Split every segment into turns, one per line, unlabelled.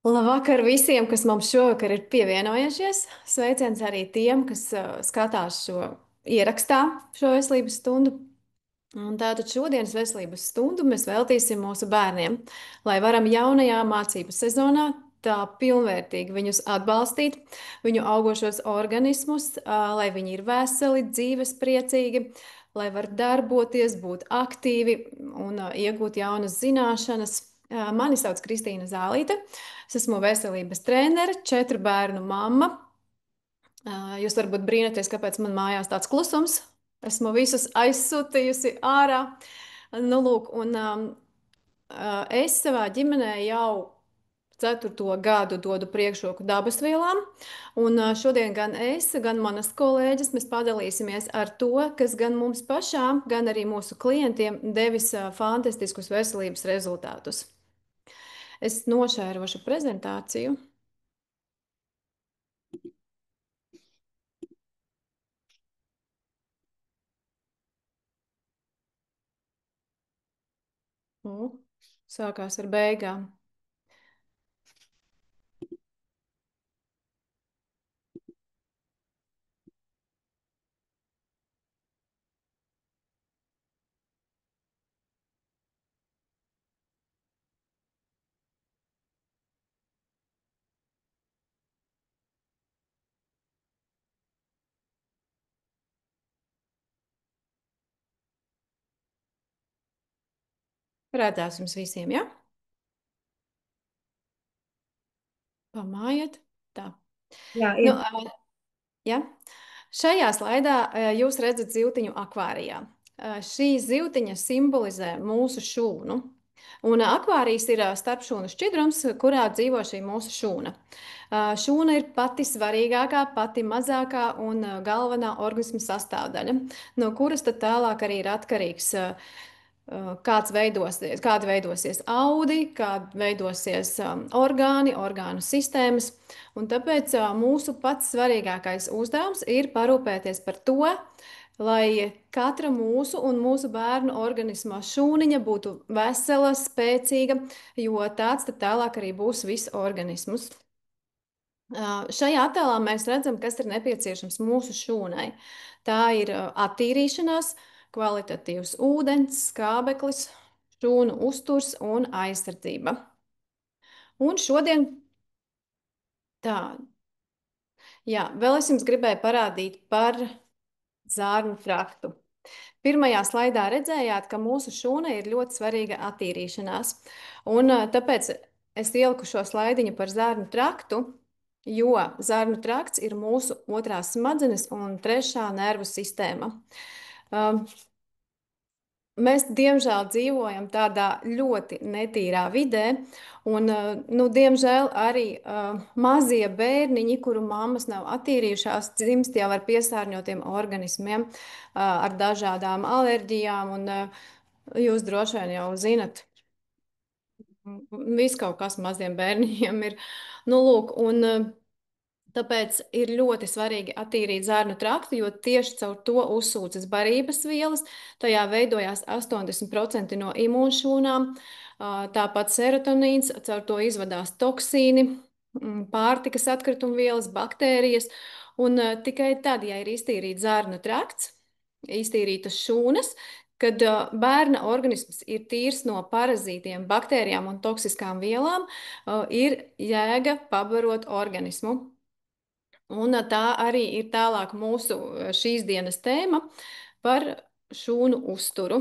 Labvakar visiem, kas mums šovakar ir pievienojušies. Sveiciens arī tiem, kas skatās šo ierakstā, šo veselības stundu. Un tātad šodienas veselības stundu mēs veltīsim mūsu bērniem, lai varam jaunajā mācību sezonā tā pilnvērtīgi viņus atbalstīt, viņu augošos organismus, lai viņi ir veseli, dzīves priecīgi, lai var darboties, būt aktīvi un iegūt jaunas zināšanas. Mani sauc Kristīna Zālīte. Es esmu veselības trenere, 4 bērnu mamma. Jūs varbūt brīnaties, kāpēc man mājās tāds klusums. Esmu visus aizsūtījusi ārā. Nu, lūk, un es savā ģimenē jau 4. gadu dodu priekšroku dabasvielām. Un šodien gan es, gan manas kolēģis, mēs padalīsimies ar to, kas gan mums pašām, gan arī mūsu klientiem devis fantastiskus veselības rezultātus. Es nošērošu prezentāciju. Sākās ar beigām. Redzēs jums visiem, ja? Pamājiet. Tā.
Jā,
Nu,
ir.
ja? Šajā slaidā jūs redzat zivtiņu akvārijā. Šī zivtiņa simbolizē mūsu šūnu. Un akvārijas ir starpšūnu šķidrums, kurā dzīvo šī mūsu šūna. Šūna ir pati svarīgākā, pati mazākā un galvenā organisma sastāvdaļa, no kuras tad tālāk arī ir atkarīgs, kāda veidosies audi, kāda veidosies orgāni, orgānu sistēmas. Un tāpēc mūsu pats svarīgākais uzdevums ir parūpēties par to, lai katra mūsu un mūsu bērnu organismā šūniņa būtu vesela, spēcīga, jo tāds tad tālāk arī būs viss organisms. Šajā attēlā mēs redzam, kas ir nepieciešams mūsu šūnai. Tā ir attīrīšanās, kvalitatīvs ūdens, skābeklis, šūnu uzturs un aizsardzība. Un šodien tā, jā, vēl es jums gribēju parādīt par zārnu traktu. Pirmajā slaidā redzējāt, ka mūsu šūnai ir ļoti svarīga attīrīšanās. Un tāpēc es ieliku šo slaidiņu par zārnu traktu, jo zārnu trakts ir mūsu otrās smadzenes un trešā nervu sistēma. Mēs, diemžēl, dzīvojam tādā ļoti netīrā vidē, un, nu, diemžēl, arī mazie bērniņi, kuru mammas nav attīrījušās, dzimst jau ar piesārņotiem organismiem, ar dažādām alerģijām, un jūs droši vien jau zinat, viss kaut kas maziem bērniņiem ir. Nu, lūk, un tāpēc ir ļoti svarīgi attīrīt zārnu traktu, jo tieši caur to uzsūcas barības vielas. Tajā veidojās 80% no imūnšūnām. Tāpat serotonīns, caur to izvadās toksīni, pārtikas atkritumvielas, baktērijas. Un tikai tad, ja ir iztīrīts zārnu trakts, iztīrītas šūnas, kad bērna organisms ir tīrs no parazītiem, baktērijām un toksiskām vielām, ir jēga pabarot organismu. Un tā arī ir tālāk mūsu šīs dienas tēma par šūnu uzturu.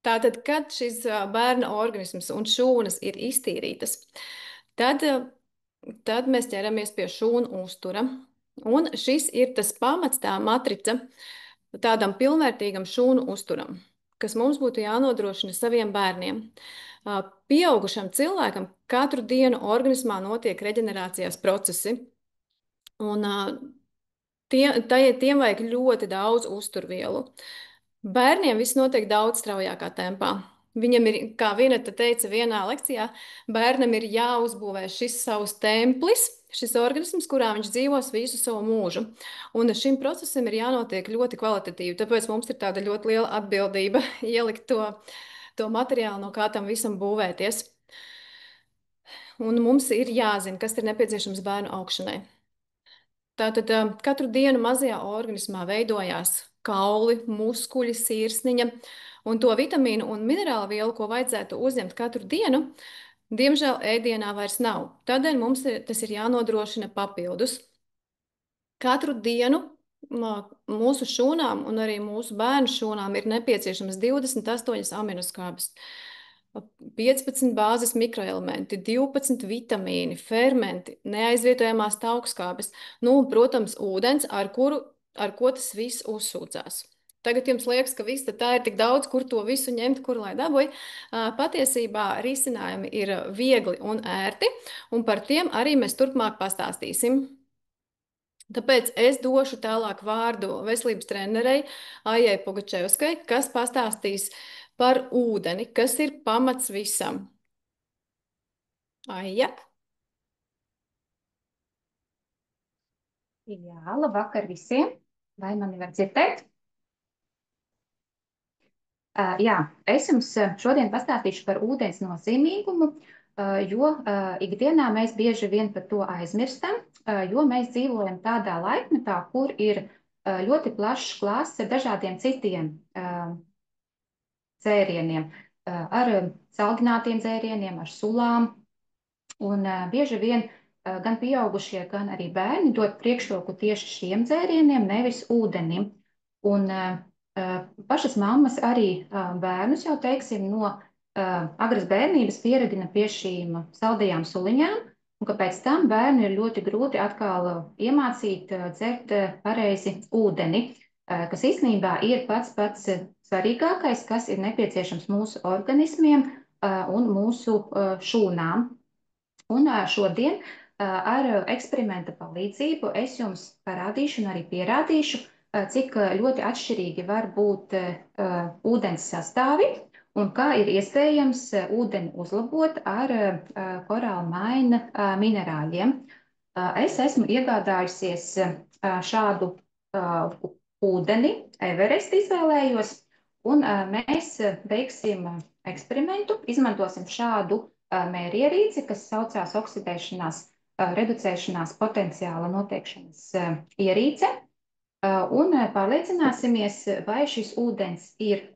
Tātad, kad šis bērna organisms un šūnas ir iztīrītas, tad mēs ķeramies pie šūnu uztura. Un šis ir tas pamats, tā matrica tādam pilnvērtīgam šūnu uzturam, kas mums būtu jānodrošina saviem bērniem. Pieaugušam cilvēkam katru dienu organismā notiek reģenerācijas procesi. Un tiem vajag ļoti daudz uzturvielu. Bērniem viss notiek daudz straujākā tempā. Viņam ir, kā viena te teica vienā lekcijā, bērnam ir jāuzbūvē šis savs templis, šis organisms, kurā viņš dzīvos visu savu mūžu. Un šim procesam ir jānotiek ļoti kvalitatīvi. Tāpēc mums ir tāda ļoti liela atbildība ielikt to materiālu, no kā tam visam būvēties. un mums ir jāzina, kas ir nepieciešams bērnu augšanai. Tātad katru dienu mazajā organismā veidojās kauli, muskuļi, sirsniņa, un to vitamīnu un minerālu vielu, ko vajadzētu uzņemt katru dienu, diemžēl ēdienā vairs nav. Tādēļ tas ir jānodrošina papildus. Katru dienu mūsu šūnām un arī mūsu bērnu šūnām ir nepieciešamas 28 aminoskābes, 15 bāzes mikroelementi, 12 vitamīni, fermenti, neaizvietojamās taukskābes, nu un, protams, ūdens, ar ko tas viss uzsūcās. Tagad jums liekas, ka viss tā ir tik daudz, kur to visu ņemt, kur lai dabūj. Patiesībā risinājumi ir viegli un ērti, un par tiem arī mēs turpmāk pastāstīsim. Tāpēc es došu tālāk vārdu veselības trenerei Aijai Pugačevskai, kas pastāstīs par ūdeni, kas ir pamats visam. Aija.
Jā, labvakar visiem! Vai mani var dzirdēt? Jā, es jums šodien pastāstīšu par ūdens nozīmīgumu, jo ikdienā mēs bieži vien par to aizmirstam, jo mēs dzīvojam tādā laikmetā, kur ir ļoti plašs klāsts ar dažādiem citiem dzērieniem, ar saldinātiem dzērieniem, ar sulām. Un bieži vien gan pieaugušie, gan arī bērni dod priekšroku tieši šiem dzērieniem, nevis ūdenim. Un pašas mammas arī bērnus jau, teiksim, no agras bērnības pieradina pie šīm saldajām suliņām, un ka pēc tam bērnu ir ļoti grūti atkal iemācīt dzert pareizi ūdeni, kas īstenībā ir pats svarīgākais, kas ir nepieciešams mūsu organismiem un mūsu šūnām. Un šodien ar eksperimenta palīdzību es jums parādīšu un arī pierādīšu, cik ļoti atšķirīgi var būt ūdens sastāvi un kā ir iespējams ūdeni uzlabot ar korāla maina minerāļiem. Es esmu iegādājusies šādu ūdeni, Everest izvēlējos, un mēs veiksim eksperimentu, izmantosim šādu mērierīci, kas saucās oksidēšanās, reducēšanās potenciāla noteikšanas ierīce, un pārliecināsimies, vai šis ūdens ir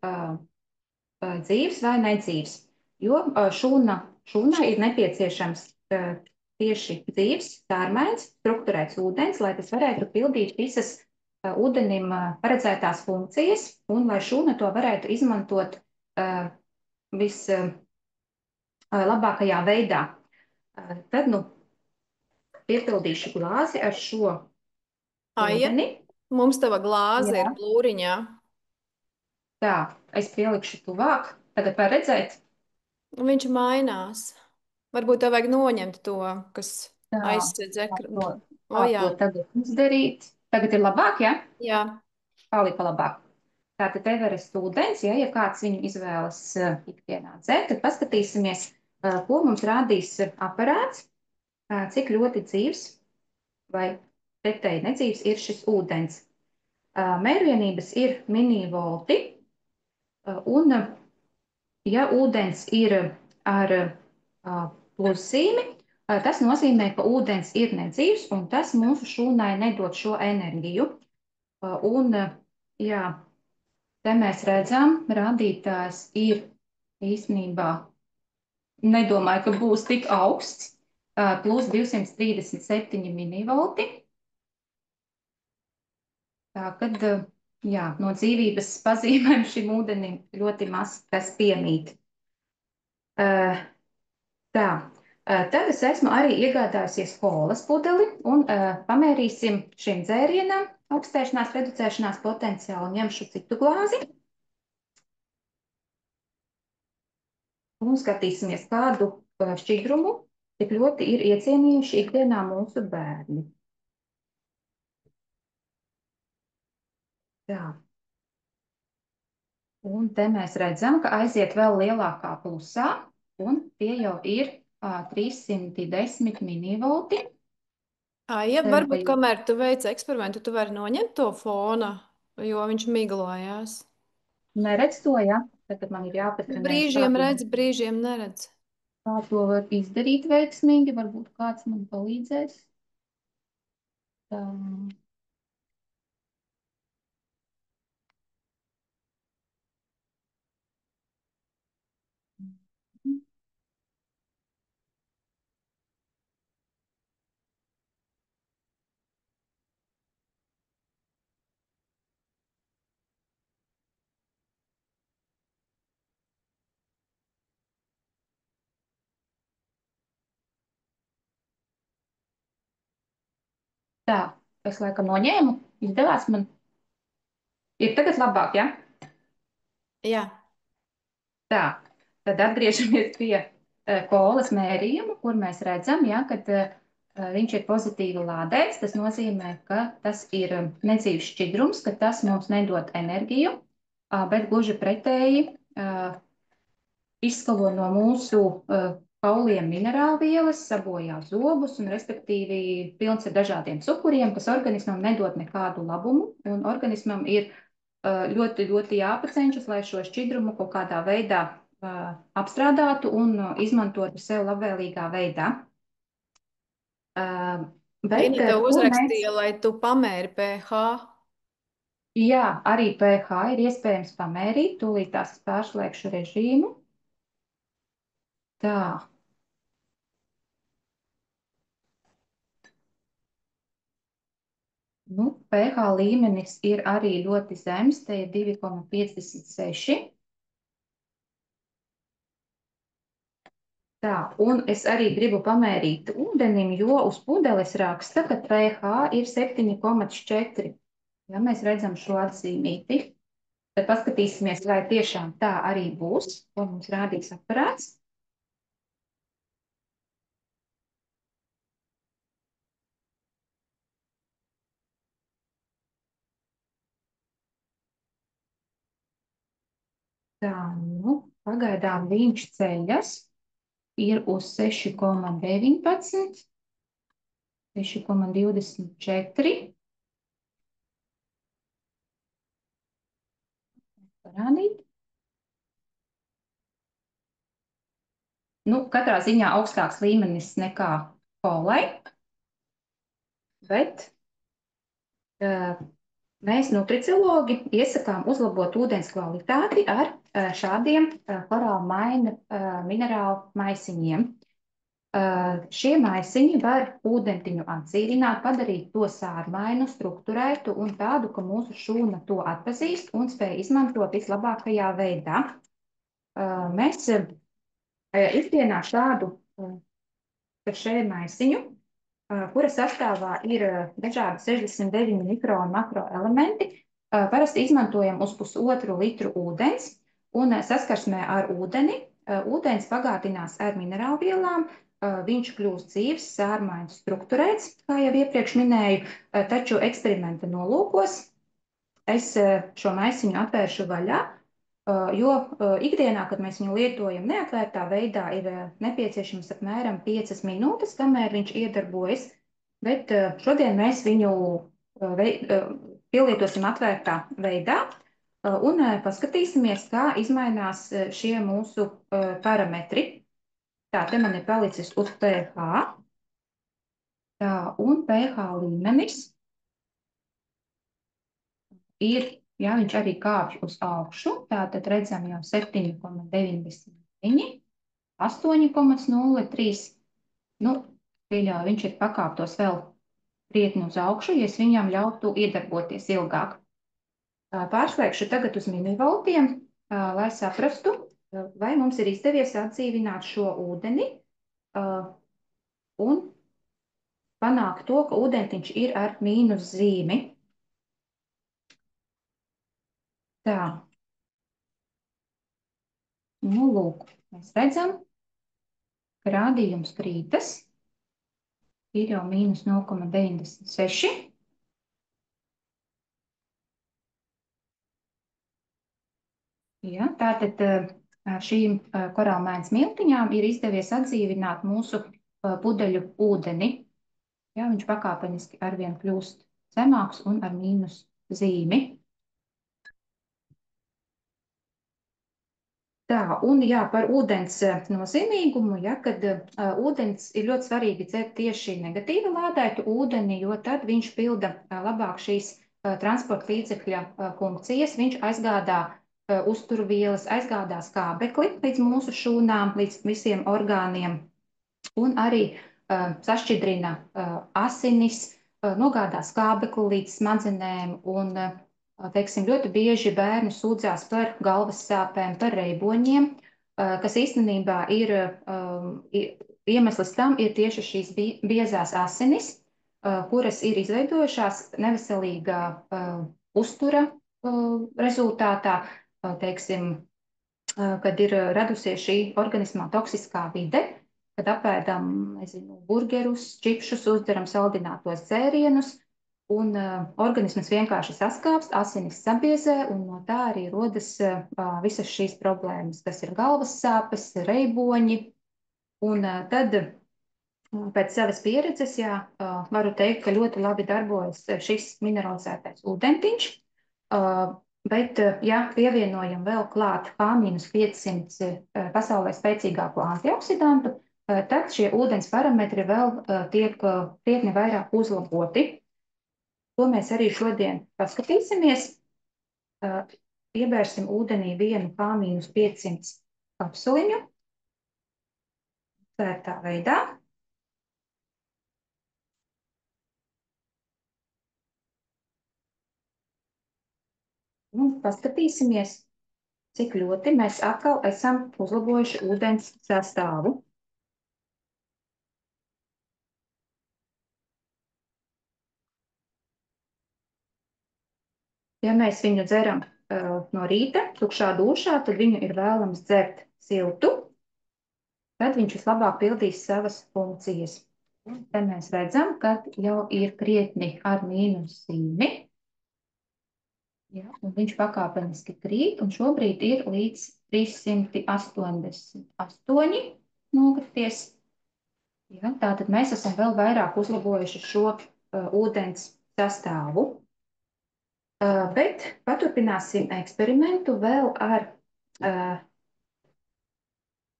dzīves vai nedzīves, jo šūnai ir nepieciešams tieši dzīves, tārmains, strukturēts ūdens, lai tas varētu pildīt visas ūdenim paredzētās funkcijas, un lai šūna to varētu izmantot labākajā veidā. Tad, nu, piepildīšu glāzi ar šo
Aija,
ūdeni.
mums tava glāze
Jā.
ir plūriņā.
Tā, es pielikšu tuvāk. Tagad var redzēt.
Viņš mainās. Varbūt tev vajag noņemt to, kas
Tā,
aizsedz
kā
ekranu.
to,
O,
kā
jā.
to tagad izdarīt. Tagad ir labāk, ja?
Jā.
Palika labāk. Tātad Everest ūdens, ja kāds viņu izvēlas ikdienā dzert, tad paskatīsimies, ko mums rādīs aparāts, cik ļoti dzīves vai pretēji nedzīves ir šis ūdens. Mērvienības ir minivolti, un ja ūdens ir ar pluszīmi, tas nozīmē, ka ūdens ir nedzīvs, un tas mūsu šūnai nedod šo enerģiju. Un, jā, te mēs redzam, rādītājs ir īstenībā, nedomāju, ka būs tik augsts, plus 237 minivolti. Tā kad, jā, no dzīvības pazīmēm šim ūdenim ļoti maz kas piemīt. Tā, tad es esmu arī iegādājusies kolas pudeli un pamērīsim šim dzērienam augstēšanās, reducēšanās potenciālu. Ņemšu citu glāzi un skatīsimies, kādu šķidrumu tik ļoti ir iecienījuši ikdienā mūsu bērni. Tā. Un te mēs redzam, ka aiziet vēl lielākā plusā, un tie jau ir 310 minivolti.
Aija, varbūt kamēr tu veic eksperimentu, tu vari noņemt to fona, jo viņš miglojās.
Neredz to, ja? Tad man ir jāpatrenējas
Brīžiem
tādā.
redz, brīžiem neredz.
Kā to var izdarīt veiksmīgi? Varbūt kāds man palīdzēs. Tā. Tā, es laikam noņēmu. Izdevās man. Ir tagad labāk, ja?
Jā,
Tā, tad atgriežamies pie kolas mērījuma, kur mēs redzam, ja, kad viņš ir pozitīvi lādēts. Tas nozīmē, ka tas ir nedzīvs šķidrums, ka tas mums nedod enerģiju, bet gluži pretēji izskalo no mūsu kauliem minerālvielas, sabojā zobus un, respektīvi, pilns ar dažādiem cukuriem, kas organismam nedod nekādu labumu, un organismam ir ļoti, ļoti jāpacenšas, lai šo šķidrumu kaut kādā veidā apstrādātu un izmantotu sev labvēlīgā veidā. Bet
Inita
ko mēs,
uzrakstīja, lai tu pamēri pH.
jā, arī pH ir iespējams pamērīt, tūlīt tās pārslēgšu režīmu. Tā, nu, pH līmenis ir arī ļoti zems, te ir 2,56. Tā, un es arī gribu pamērīt ūdenim, jo uz pudeles raksta, ka pH ir 7,4. Ja mēs redzam šo atzīmīti, tad paskatīsimies, vai tiešām tā arī būs, ko mums rādīs aparāts. Tā, nu, pagaidām viņš ceļas, ir uz 6,19, 6,24. Parādīt. Nu, katrā ziņā augstāks līmenis nekā kolai, bet mēs, nutriciologi, iesakām uzlabot ūdens kvalitāti ar šādiem korāla maina minerālu maisiņiem. Šie maisiņi var ūdentiņu atdzīvināt, padarīt to sārmainu, strukturētu un tādu, ka mūsu šūna to atpazīst un spēj izmantot vislabākajā veidā. Mēs ikdienā šādu šēju maisiņu, kura sastāvā ir dažādi 69 mikronu makroelementi, parasti izmantojam uz 1,5 litru ūdens, un saskarsmē ar ūdeni ūdens bagātinās ar minerālvielām, viņš kļūst dzīves, sārmains, strukturēts, kā jau iepriekš minēju, taču eksperimenta nolūkos es šo maisiņu atvēršu vaļā, jo ikdienā, kad mēs viņu lietojam neatvērtā veidā, ir nepieciešams apmēram 5 minūtes, kamēr viņš iedarbojas, bet šodien mēs viņu pielietosim atvērtā veidā un paskatīsimies, kā izmainās šie mūsu parametri. Tā, te man ir palicis uz pH, tā, un pH līmenis ir, ja viņš arī kāpj uz augšu, tātad redzam jau 7,99, 8,03. Nu, pieļauju, viņš ir pakāptos vēl krietni uz augšu, ja es viņam ļautu iedarboties ilgāk. Pārslēgšu tagad uz milivoltiem, lai saprastu, vai mums ir izdevies atdzīvināt šo ūdeni un panākt to, ka ūdentiņš ir ar mīnus zīmi. Tā. Nu, lūk, mēs redzam, ka rādījums krītas, ir jau mīnus 0,96. Ja, tātad šīm korālmaiņas miltiņām ir izdevies atdzīvināt mūsu pudeļu ūdeni. Ja, viņš pakāpeniski arvien kļūst zemāks un ar mīnus zīmi. Tā, un jā, par ūdens nozīmīgumu, ja, kad ūdens ir ļoti svarīgi dzert tieši negatīvi lādētu ūdeni, jo tad viņš pilda labāk šīs transporta līdzekļa funkcijas, viņš aizgādā uzturvielas, aizgādā skābekli līdz mūsu šūnām, līdz visiem orgāniem, un arī sašķidrina asinis, nogādā skābekli līdz smadzenēm, un teiksim, ļoti bieži bērni sūdzās par galvas sāpēm, par reiboņiem, kas īstenībā ir iemesls tam ir tieši šīs biezās asinis, kuras ir izveidojušās neveselīgā uztura rezultātā, teiksim, kad ir radusies šī organismā toksiskā vide, kad apēdam, nezinu, burgerus, čipšus, uzdaram saldinātos dzērienus, un organisms vienkārši saskāpst, asinis sabiezē, un no tā arī rodas visas šīs problēmas, kas ir galvas sāpes, reiboņi, un tad pēc savas pieredzes, jā, varu teikt, ka ļoti labi darbojas šis mineralizētais ūdentiņš, bet, ja pievienojam vēl klāt H-500 pasaulē spēcīgāko antioksidantu, tad šie ūdens parametri vēl tiek krietni vairāk uzlaboti. To mēs arī šodien paskatīsimies. Iebērsim ūdenī vienu H-500 kapsuliņu vērtā veidā. Un paskatīsimies, cik ļoti mēs atkal esam uzlabojuši ūdens sastāvu. Ja mēs viņu dzeram no rīta, tukšā dūšā, tad viņu ir vēlams dzert siltu, tad viņš vislabāk pildīs savas funkcijas. Un te mēs redzam, ka jau ir krietni ar mīnuszīmi. Ja, un viņš pakāpeniski krīt, un šobrīd ir līdz 388 nokrities. Ja, tātad mēs esam vēl vairāk uzlabojuši šo ūdens sastāvu. Bet paturpināsim eksperimentu vēl ar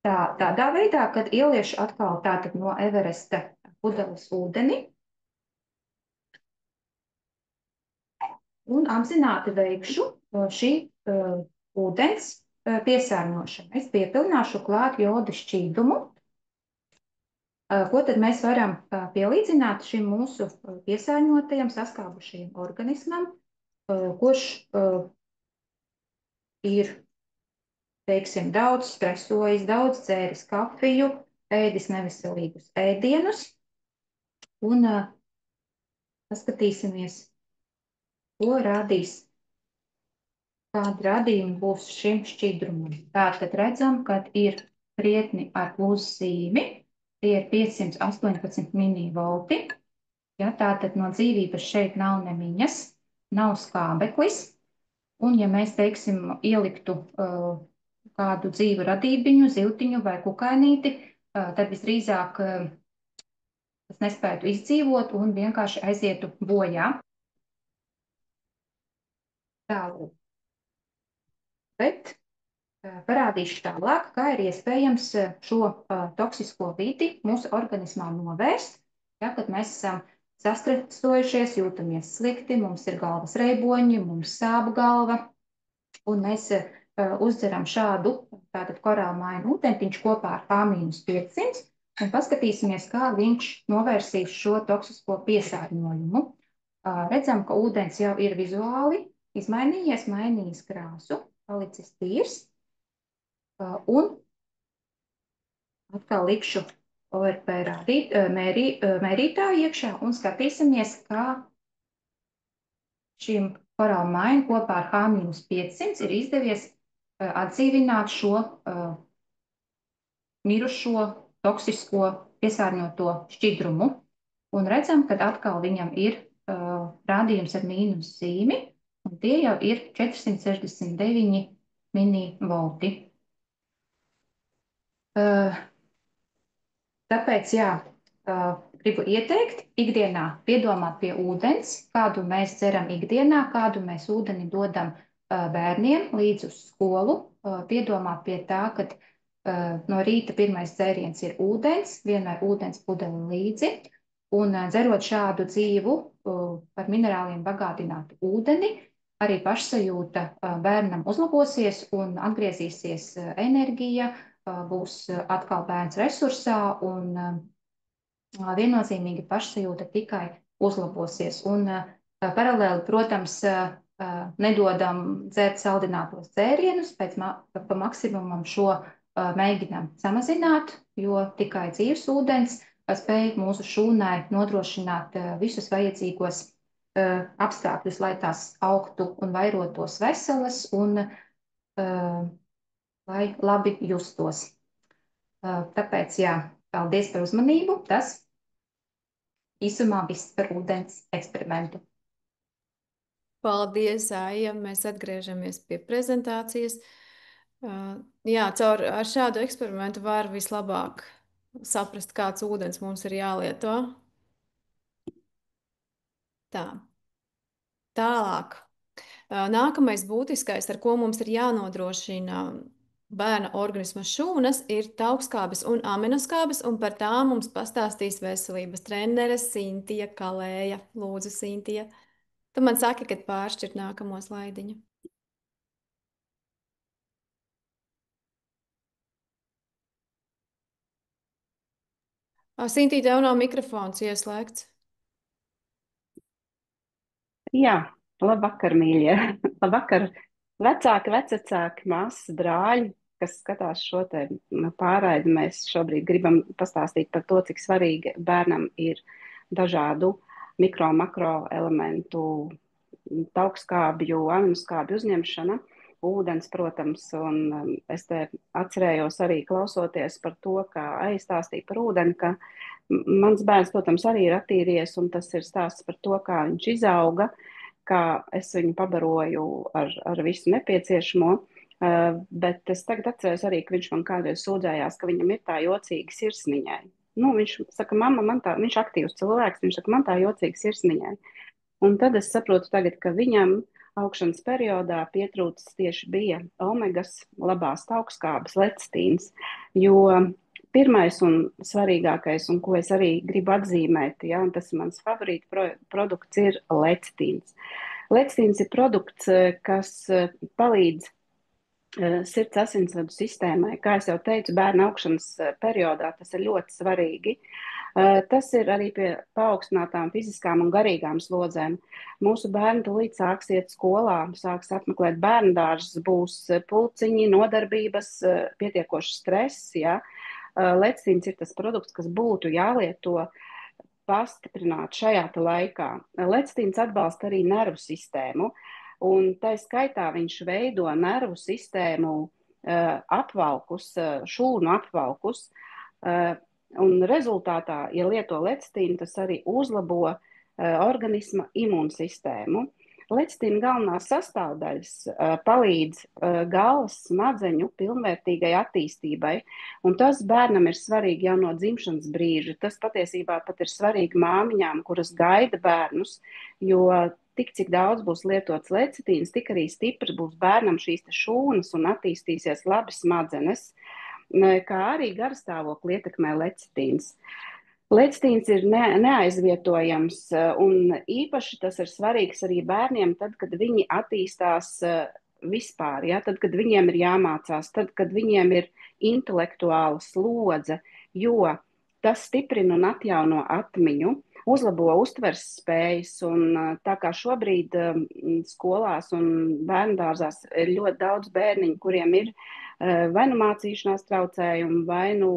tādā veidā, kad ieliešu atkal tātad no Everesta pudeles ūdeni un apzināti veikšu šī ūdens piesārņošanu. Es piepilnāšu klāt joda šķīdumu. Ko tad mēs varam pielīdzināt šim mūsu piesārņotajam, saskābušajam organismam, kurš ir, teiksim, daudz stresojis, daudz dzēris kafiju, ēdis neveselīgus ēdienus, un paskatīsimies, ko rādīs, kādi radījumi būs šim šķidrumam. Tātad redzam, ka ir krietni ar pluszīmi, tie ir 518 minivolti. Ja, tātad no dzīvības šeit nav nemiņas, nav skābeklis, un ja mēs, teiksim, ieliktu kādu dzīvu radībiņu, ziltiņu vai kukainīti, tad visdrīzāk tas nespētu izdzīvot un vienkārši aizietu bojā. Tālāk. Bet parādīšu tālāk, kā ir iespējams šo toksisko vidi mūsu organismā novērst, ja, kad mēs esam sastresojušies, jūtamies slikti, mums ir galvas reiboņi, mums sāp galva, un mēs uzdzeram šādu tātad korālmainu ūdentiņš kopā ar H-500 un paskatīsimies, kā viņš novērsīs šo toksisko piesārņojumu. Redzam, ka ūdens jau ir vizuāli izmainījies, mainījis krāsu, palicis tīrs, un atkal likšu ORP mērītāju iekšā un skatīsimies, kā šim korālmainu kopā ar H-500 ir izdevies atdzīvināt šo mirušo, toksisko, piesārņoto šķidrumu. Un redzam, ka atkal viņam ir rādījums ar mīnus zīmi, un tie jau ir 469 minivolti. Tāpēc, jā, gribu ieteikt ikdienā piedomāt pie ūdens, kādu mēs dzeram ikdienā, kādu mēs ūdeni dodam bērniem līdz uz skolu, piedomāt pie tā, ka no rīta pirmais dzēriens ir ūdens, vienmēr ūdens pudeli līdzi, un dzerot šādu dzīvu, par minerāliem bagātinātu ūdeni, arī pašsajūta bērnam uzlabosies un atgriezīsies enerģija, būs atkal bērns resursā un viennozīmīgi pašsajūta tikai uzlabosies. Un paralēli, protams, nedodam dzert saldinātos dzērienus, pa maksimumam šo mēģinām samazināt, jo tikai dzīves ūdens spēj mūsu šūnai nodrošināt visus vajadzīgos apstākļus, lai tās augtu un vairotos veselas un lai labi justos. Tāpēc, jā, paldies par uzmanību. Tas īsumā viss par ūdens eksperimentu.
Paldies, Aija. Mēs atgriežamies pie prezentācijas. Jā, ar šādu eksperimentu var vislabāk saprast, kāds ūdens mums ir jālieto. Tā. Tālāk. Nākamais būtiskais, ar ko mums ir jānodrošina bērna organisma šūnas, ir taukskābes un aminoskābes, un par tām mums pastāstīs veselības trenere Sintija Kalēja. Lūdzu, Sintija. Tu man saki, kad pāršķirt nākamo slaidiņu. Sintī, tev nav mikrofons ieslēgts.
Jā, labvakar, mīļie. Labvakar, vecāki, vecvecāki, māsas, brāļi, kas skatās šo te pārraidi. Mēs šobrīd gribam pastāstīt par to, cik svarīgi bērnam ir dažādu mikro, makro elementu, taukskābju, aminoskābju uzņemšana. Ūdens, protams, un es te atcerējos arī klausoties par to, kā aizstāstīja par ūdeni, ka mans bērns, protams, arī ir attīries, un tas ir stāsts par to, kā viņš izauga, kā es viņu pabaroju ar visu nepieciešamo, bet es tagad atceros arī, ka viņš man kādreiz sūdzējās, ka viņam ir tā jocīga sirsniņai. Nu, viņš saka, mamma, viņš aktīvs cilvēks, viņš saka, man tā jocīga sirsniņai. Un tad es saprotu tagad, ka viņam augšanas periodā pietrūcis tieši bija omegas, labās taukskābes, lecitīns, jo pirmais un svarīgākais, un ko es arī gribu atzīmēt, ja, un tas ir mans favorīta produkts, ir lecitīns. Lecitīns ir produkts, kas palīdz sirds asinsvadu sistēmai. Kā es jau teicu, bērna augšanas periodā tas ir ļoti svarīgi. Tas ir arī pie paaugstinātām fiziskām un garīgām slodzēm. Mūsu bērni tūlīt sāks iet skolā, sāks apmeklēt bērndārzs, būs pulciņi, nodarbības, pietiekošs stress, ja. Lecitīns ir tas produkts, kas būtu jālieto pastiprināt šajā laikā. Lecitīns atbalsta arī nervu sistēmu, un tā skaitā viņš veido nervu sistēmu apvalkus, šūnu apvalkus, un rezultātā, ja lieto lecitīnu, tas arī uzlabo organisma imūnsistēmu. Lecitīna galvenās sastāvdaļas palīdz galvas smadzeņu pilnvērtīgai attīstībai, un tas bērnam ir svarīgi jau no dzimšanas brīža. Tas patiesībā pat ir svarīgi māmiņām, kuras gaida bērnus, jo tik, cik daudz būs lietots lecitīns, tik arī stiprs būs bērnam šīs te šūnas un attīstīsies labi smadzenes, kā arī garstāvokli ietekmē lecitīns. Lecitīns ir neaizvietojams, un īpaši tas ir svarīgs arī bērniem tad, kad viņi attīstās vispār, ja? Tad, kad viņiem ir jāmācās, tad, kad viņiem ir intelektuāla slodze, jo tas stiprina un atjauno atmiņu, uzlabo uztveres spējas, un tā kā šobrīd skolās un bērndārzās ir ļoti daudz bērniņu, kuriem ir vai nu mācīšanās traucējumi, vai nu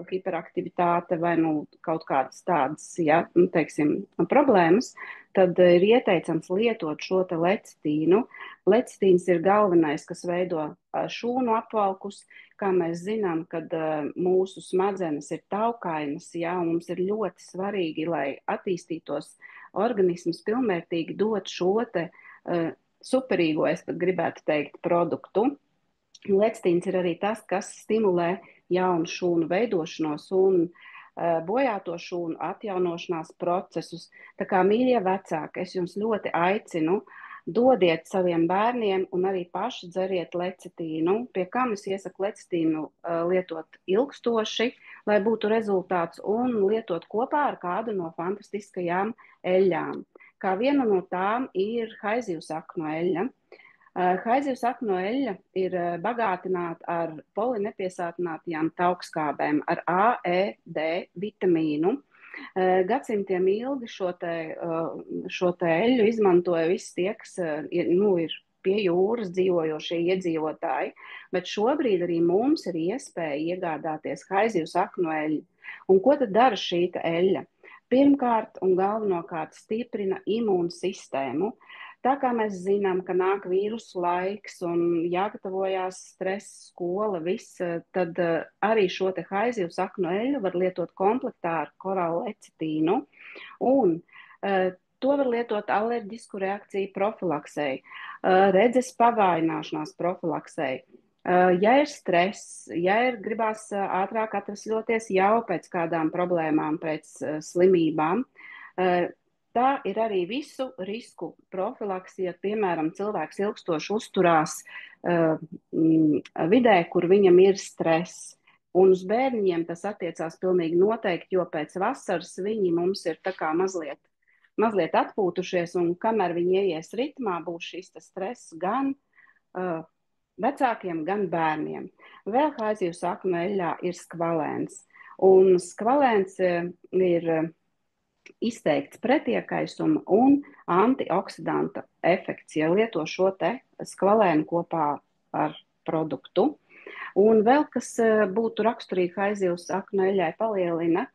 hiperaktivitāte, vai nu kaut kādas tādas, ja, teiksim, problēmas, tad ir ieteicams lietot šo te lecitīnu. Lecitīns ir galvenais, kas veido šūnu apvalkus. Kā mēs zinām, kad mūsu smadzenes ir taukainas, ja, un mums ir ļoti svarīgi, lai attīstītos organisms pilnvērtīgi dot šo te superīgo, es pat gribētu teikt, produktu. Lecitīns ir arī tas, kas stimulē jaunu šūnu veidošanos un bojāto šūnu atjaunošanās procesus. Tā kā, mīļie vecāki, es jums ļoti aicinu Dodiet saviem bērniem un arī paši dzeriet lecitīnu, pie kam es iesaku lecitīnu lietot ilgstoši, lai būtu rezultāts, un lietot kopā ar kādu no fantastiskajām eļļām. Kā viena no tām ir haizievsaknu eļļa. Haizievsaknu eļļa ir bagātināta ar polinepiesātinātajām taukskābēm, ar A, E, D vitamīnu. Gadsimtiem ilgi šo te eļļu izmantoja visi tie, kas ir pie jūras dzīvojošie iedzīvotāji, bet šobrīd arī mums ir iespēja iegādāties haizievsaknu eļļu. Un ko tad dara šī eļļa? Pirmkārt un galvenokārt stiprina imūnsistēmu. Tā kā mēs zinām, ka nāk vīrusu laiks un jāgatavojās stress, skola, viss, tad arī šo te haizievsaknu eļļu var lietot komplektā ar korālu lecitīnu. Un to var lietot alerģisku reakciju profilaksei, redzes pavājināšanās profilaksei. Ja ir stress, ja gribās ātrāk atvesļoties jau pēc kādām problēmām, pēc slimībām, tā ir arī visu risku profilaksi, ja, piemēram, cilvēks ilgstoši uzturās vidē, kur viņam ir stress. Un uz bērniņiem tas attiecās pilnīgi noteikti, jo pēc vasaras viņi mums ir tā kā mazliet atpūtušies, un kamēr viņi ieies ritmā, būs šis stress gan vecākiem, gan bērniem. Vēl haizievsaknu eļļā ir skvalēns. Un skvalēns ir izteikts pretiekaisuma un antioksidanta efekts, ja lieto šo te skvalēnu kopā ar produktu. Un vēl, kas būtu raksturīgi haizievsaknu eļļai, palielina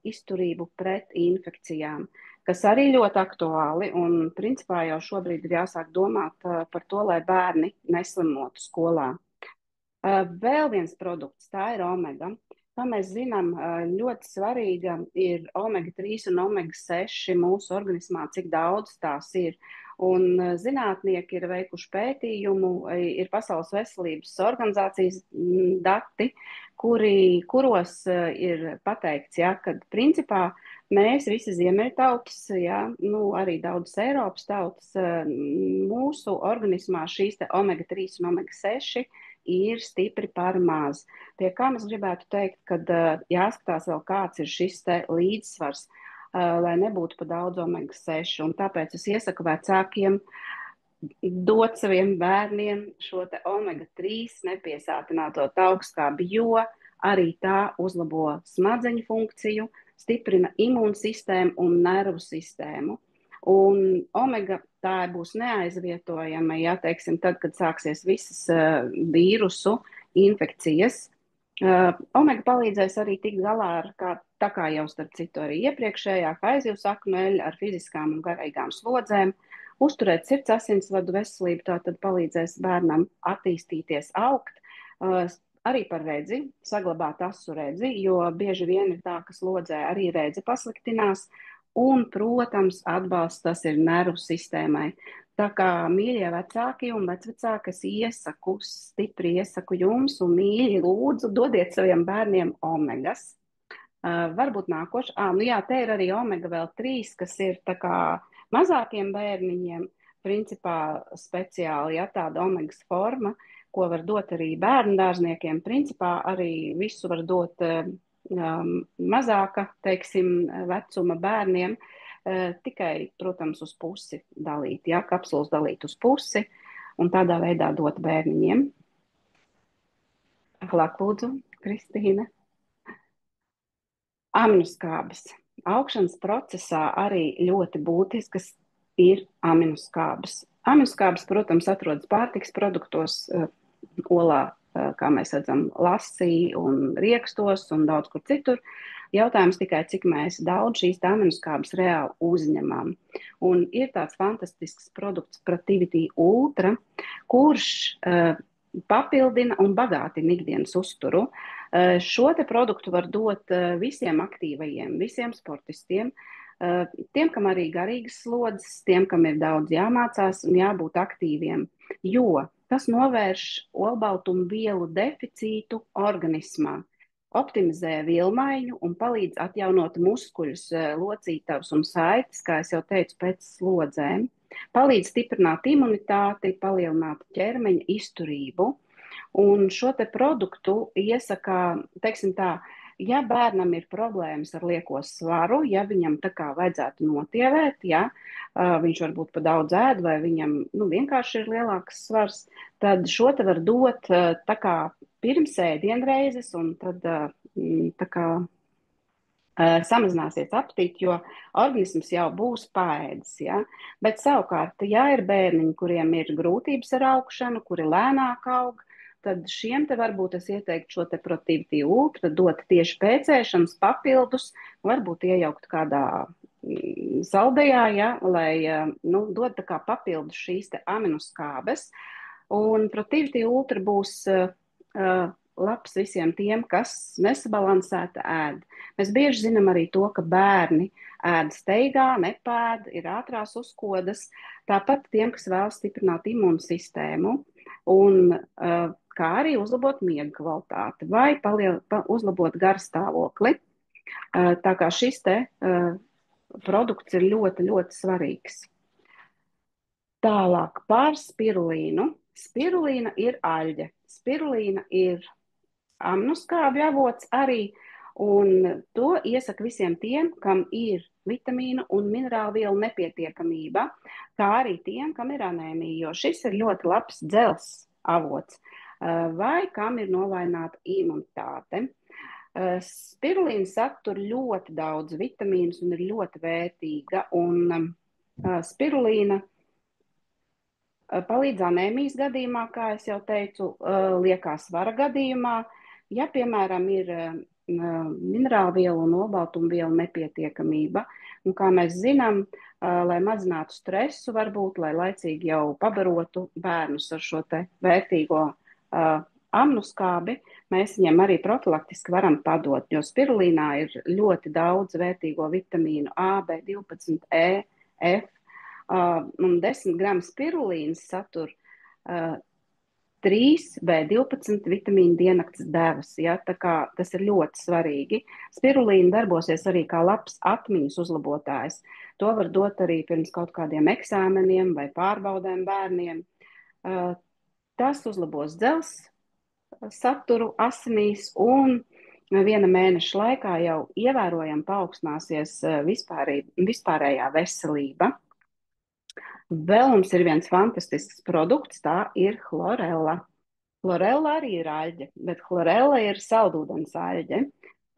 izturību pret infekcijām, kas arī ļoti aktuāli, un principā jau šobrīd ir jāsāk domāt par to, lai bērni neslimotu skolā. Vēl viens produkts, tā ir omega. Kā mēs zinām, ļoti svarīga ir omega-3 un omega-6 mūsu organismā, cik daudz tās ir. Un zinātnieki ir veikuši pētījumu, ir Pasaules veselības organizācijas dati, kuros ir pateikts, ja, ka principā mēs visi ziemeļtautas, ja, arī daudzas Eiropas tautas, mūsu organismā šīs te omega-3 un omega-6 ir stipri par maz. Pie kā es gribētu teikt, ka jāskatās vēl kāds ir šis te līdzsvars, lai nebūtu pa daudz omega-6. Un tāpēc es iesaku vecākiem dot saviem bērniem šo te omega-3 nepiesātināto taukskābi, jo arī tā uzlabo smadzeņu funkciju, stiprina imūnsistēmu un nervu sistēmu. Un omega tā būs neaizvietojama, ja, teiksim, tad, kad sāksies visas vīrusu infekcijas. Omega palīdzēs arī tikt galā ar, tā kā jau starp citu arī iepriekšējā haizievsaknu eļļa, ar fiziskām un garīgām slodzēm, uzturēt sirds asinsvadu veselību, tātad palīdzēs bērnam attīstīties, augt, arī par redzi, saglabāt asu redzi, jo bieži vien ir tā, ka slodzē arī redze pasliktinās. Un, protams, atbalsts tas ir nervu sistēmai. Tā kā mīļie vecāki un vecvecāki, es stipri iesaku jums un mīļi lūdzu dodiet saviem bērniem omegas. Varbūt nākoši, te ir arī omega vēl 3, kas ir tā kā mazākiem bērniņiem, principā speciāli, ja, tāda omegas forma, ko var dot arī bērnu dārzniekiem, principā arī visu var dot mazāka, teiksim, vecuma bērniem, tikai, protams, uz pusi dalīt, ja, kapsulas dalīt uz pusi un tādā veidā dot bērniņiem. Tālāk lūdzu, Kristīne. Aminoskābes. Augšanas procesā arī ļoti būtiskas ir aminoskābes. Aminoskābes, protams, atrodas pārtikas produktos, olā, kā mēs redzam, lasī un riekstos un daudz kur citur. Jautājums tikai, cik mēs daudz šīs aminoskābes reāli uzņemam. Un ir tāds fantastisks produkts Protivity Ultra, kurš papildina un bagātina ikdienas uzturu. Šo te produktu var dot visiem aktīvajiem, visiem sportistiem, tiem, kam arī garīgas slodzes, tiem, kam ir daudz jāmācās un jābūt aktīviem, jo tas novērš olbaltumvielu deficītu organismā, optimizē vielmaiņu un palīdz atjaunot muskuļus, locītavus un saites, kā es jau teicu, pēc slodzēm. Palīdz stiprināt imunitāti, palielināt ķermeņa izturību. Un šo te produktu iesaka, teiksim tā, ja bērnam ir problēmas ar lieko svaru, ja viņam tā kā vajadzētu notievēt, ja viņš varbūt pa daudz ēd vai viņam vienkārši ir lielāks svars, tad šo te var dot tā kā pirms ēdienreizes un tad tā kā samazināsies apetīte, jo organisms jau būs paēdis. Ja? Bet savukārt, ja ir bērniņi, kuriem ir grūtības ar augšanu, kuri lēnāk aug, tad šiem te varbūt es ieteiktu šo te Protivity Ultra dot tieši pēc ēšanas papildus, varbūt iejaukt kādā saldējā, ja? Lai dod tā kā papildus šīs te aminoskābes. Un Protivity Ultra būs labs visiem tiem, kas nesabalansēti ēd. Mēs bieži zinām arī to, ka bērni ēd steigā, nepēd, ir ātrās uzkodas, tāpat tiem, kas vēlas stiprināt imūnsistēmu un kā arī uzlabot miega kvalitāti vai uzlabot garstāvokli. Tā kā šis te produkts ir ļoti, ļoti svarīgs. Tālāk par spirulīnu. Spirulīna ir aļģe. Spirulīna ir aminoskābju avots arī, un to iesaka visiem tiem, kam ir vitamīnu un minerālu vielu nepietiekamība, kā arī tiem, kam ir anēmija, jo šis ir ļoti labs dzelzs avots, vai kam ir novājināta imunitāte. Spirulīna satur ļoti daudz vitamīnus un ir ļoti vērtīga, un spirulīna palīdz anēmijas gadījumā, kā es jau teicu, liekā svara gadījumā, ja, piemēram, ir minerālvielu un olbaltumvielu nepietiekamība. Un kā mēs zinām, lai mazinātu stresu, varbūt, lai laicīgi jau pabarotu bērnus ar šo te vērtīgo aminoskābi, mēs viņiem arī profilaktiski varam padot, jo spirulīnā ir ļoti daudz vērtīgo vitamīnu A, B12, E, F, un 10 gramu spirulīnas satur 3 B12 vitamīnu diennakts devas. Ja? Tā kā tas ir ļoti svarīgi. Spirulīna darbosies arī kā labs atmiņas uzlabotājs. To var dot arī pirms kaut kādiem eksāmeniem vai pārbaudēm bērniem. Tas uzlabos dzelzs saturu asinīs un viena mēneša laikā jau ievērojami paaugstināsies vispārējā veselība. Vēl mums ir viens fantastisks produkts, tā ir chlorella. Chlorella arī ir aļģe, bet chlorella ir saldūdens aļģe.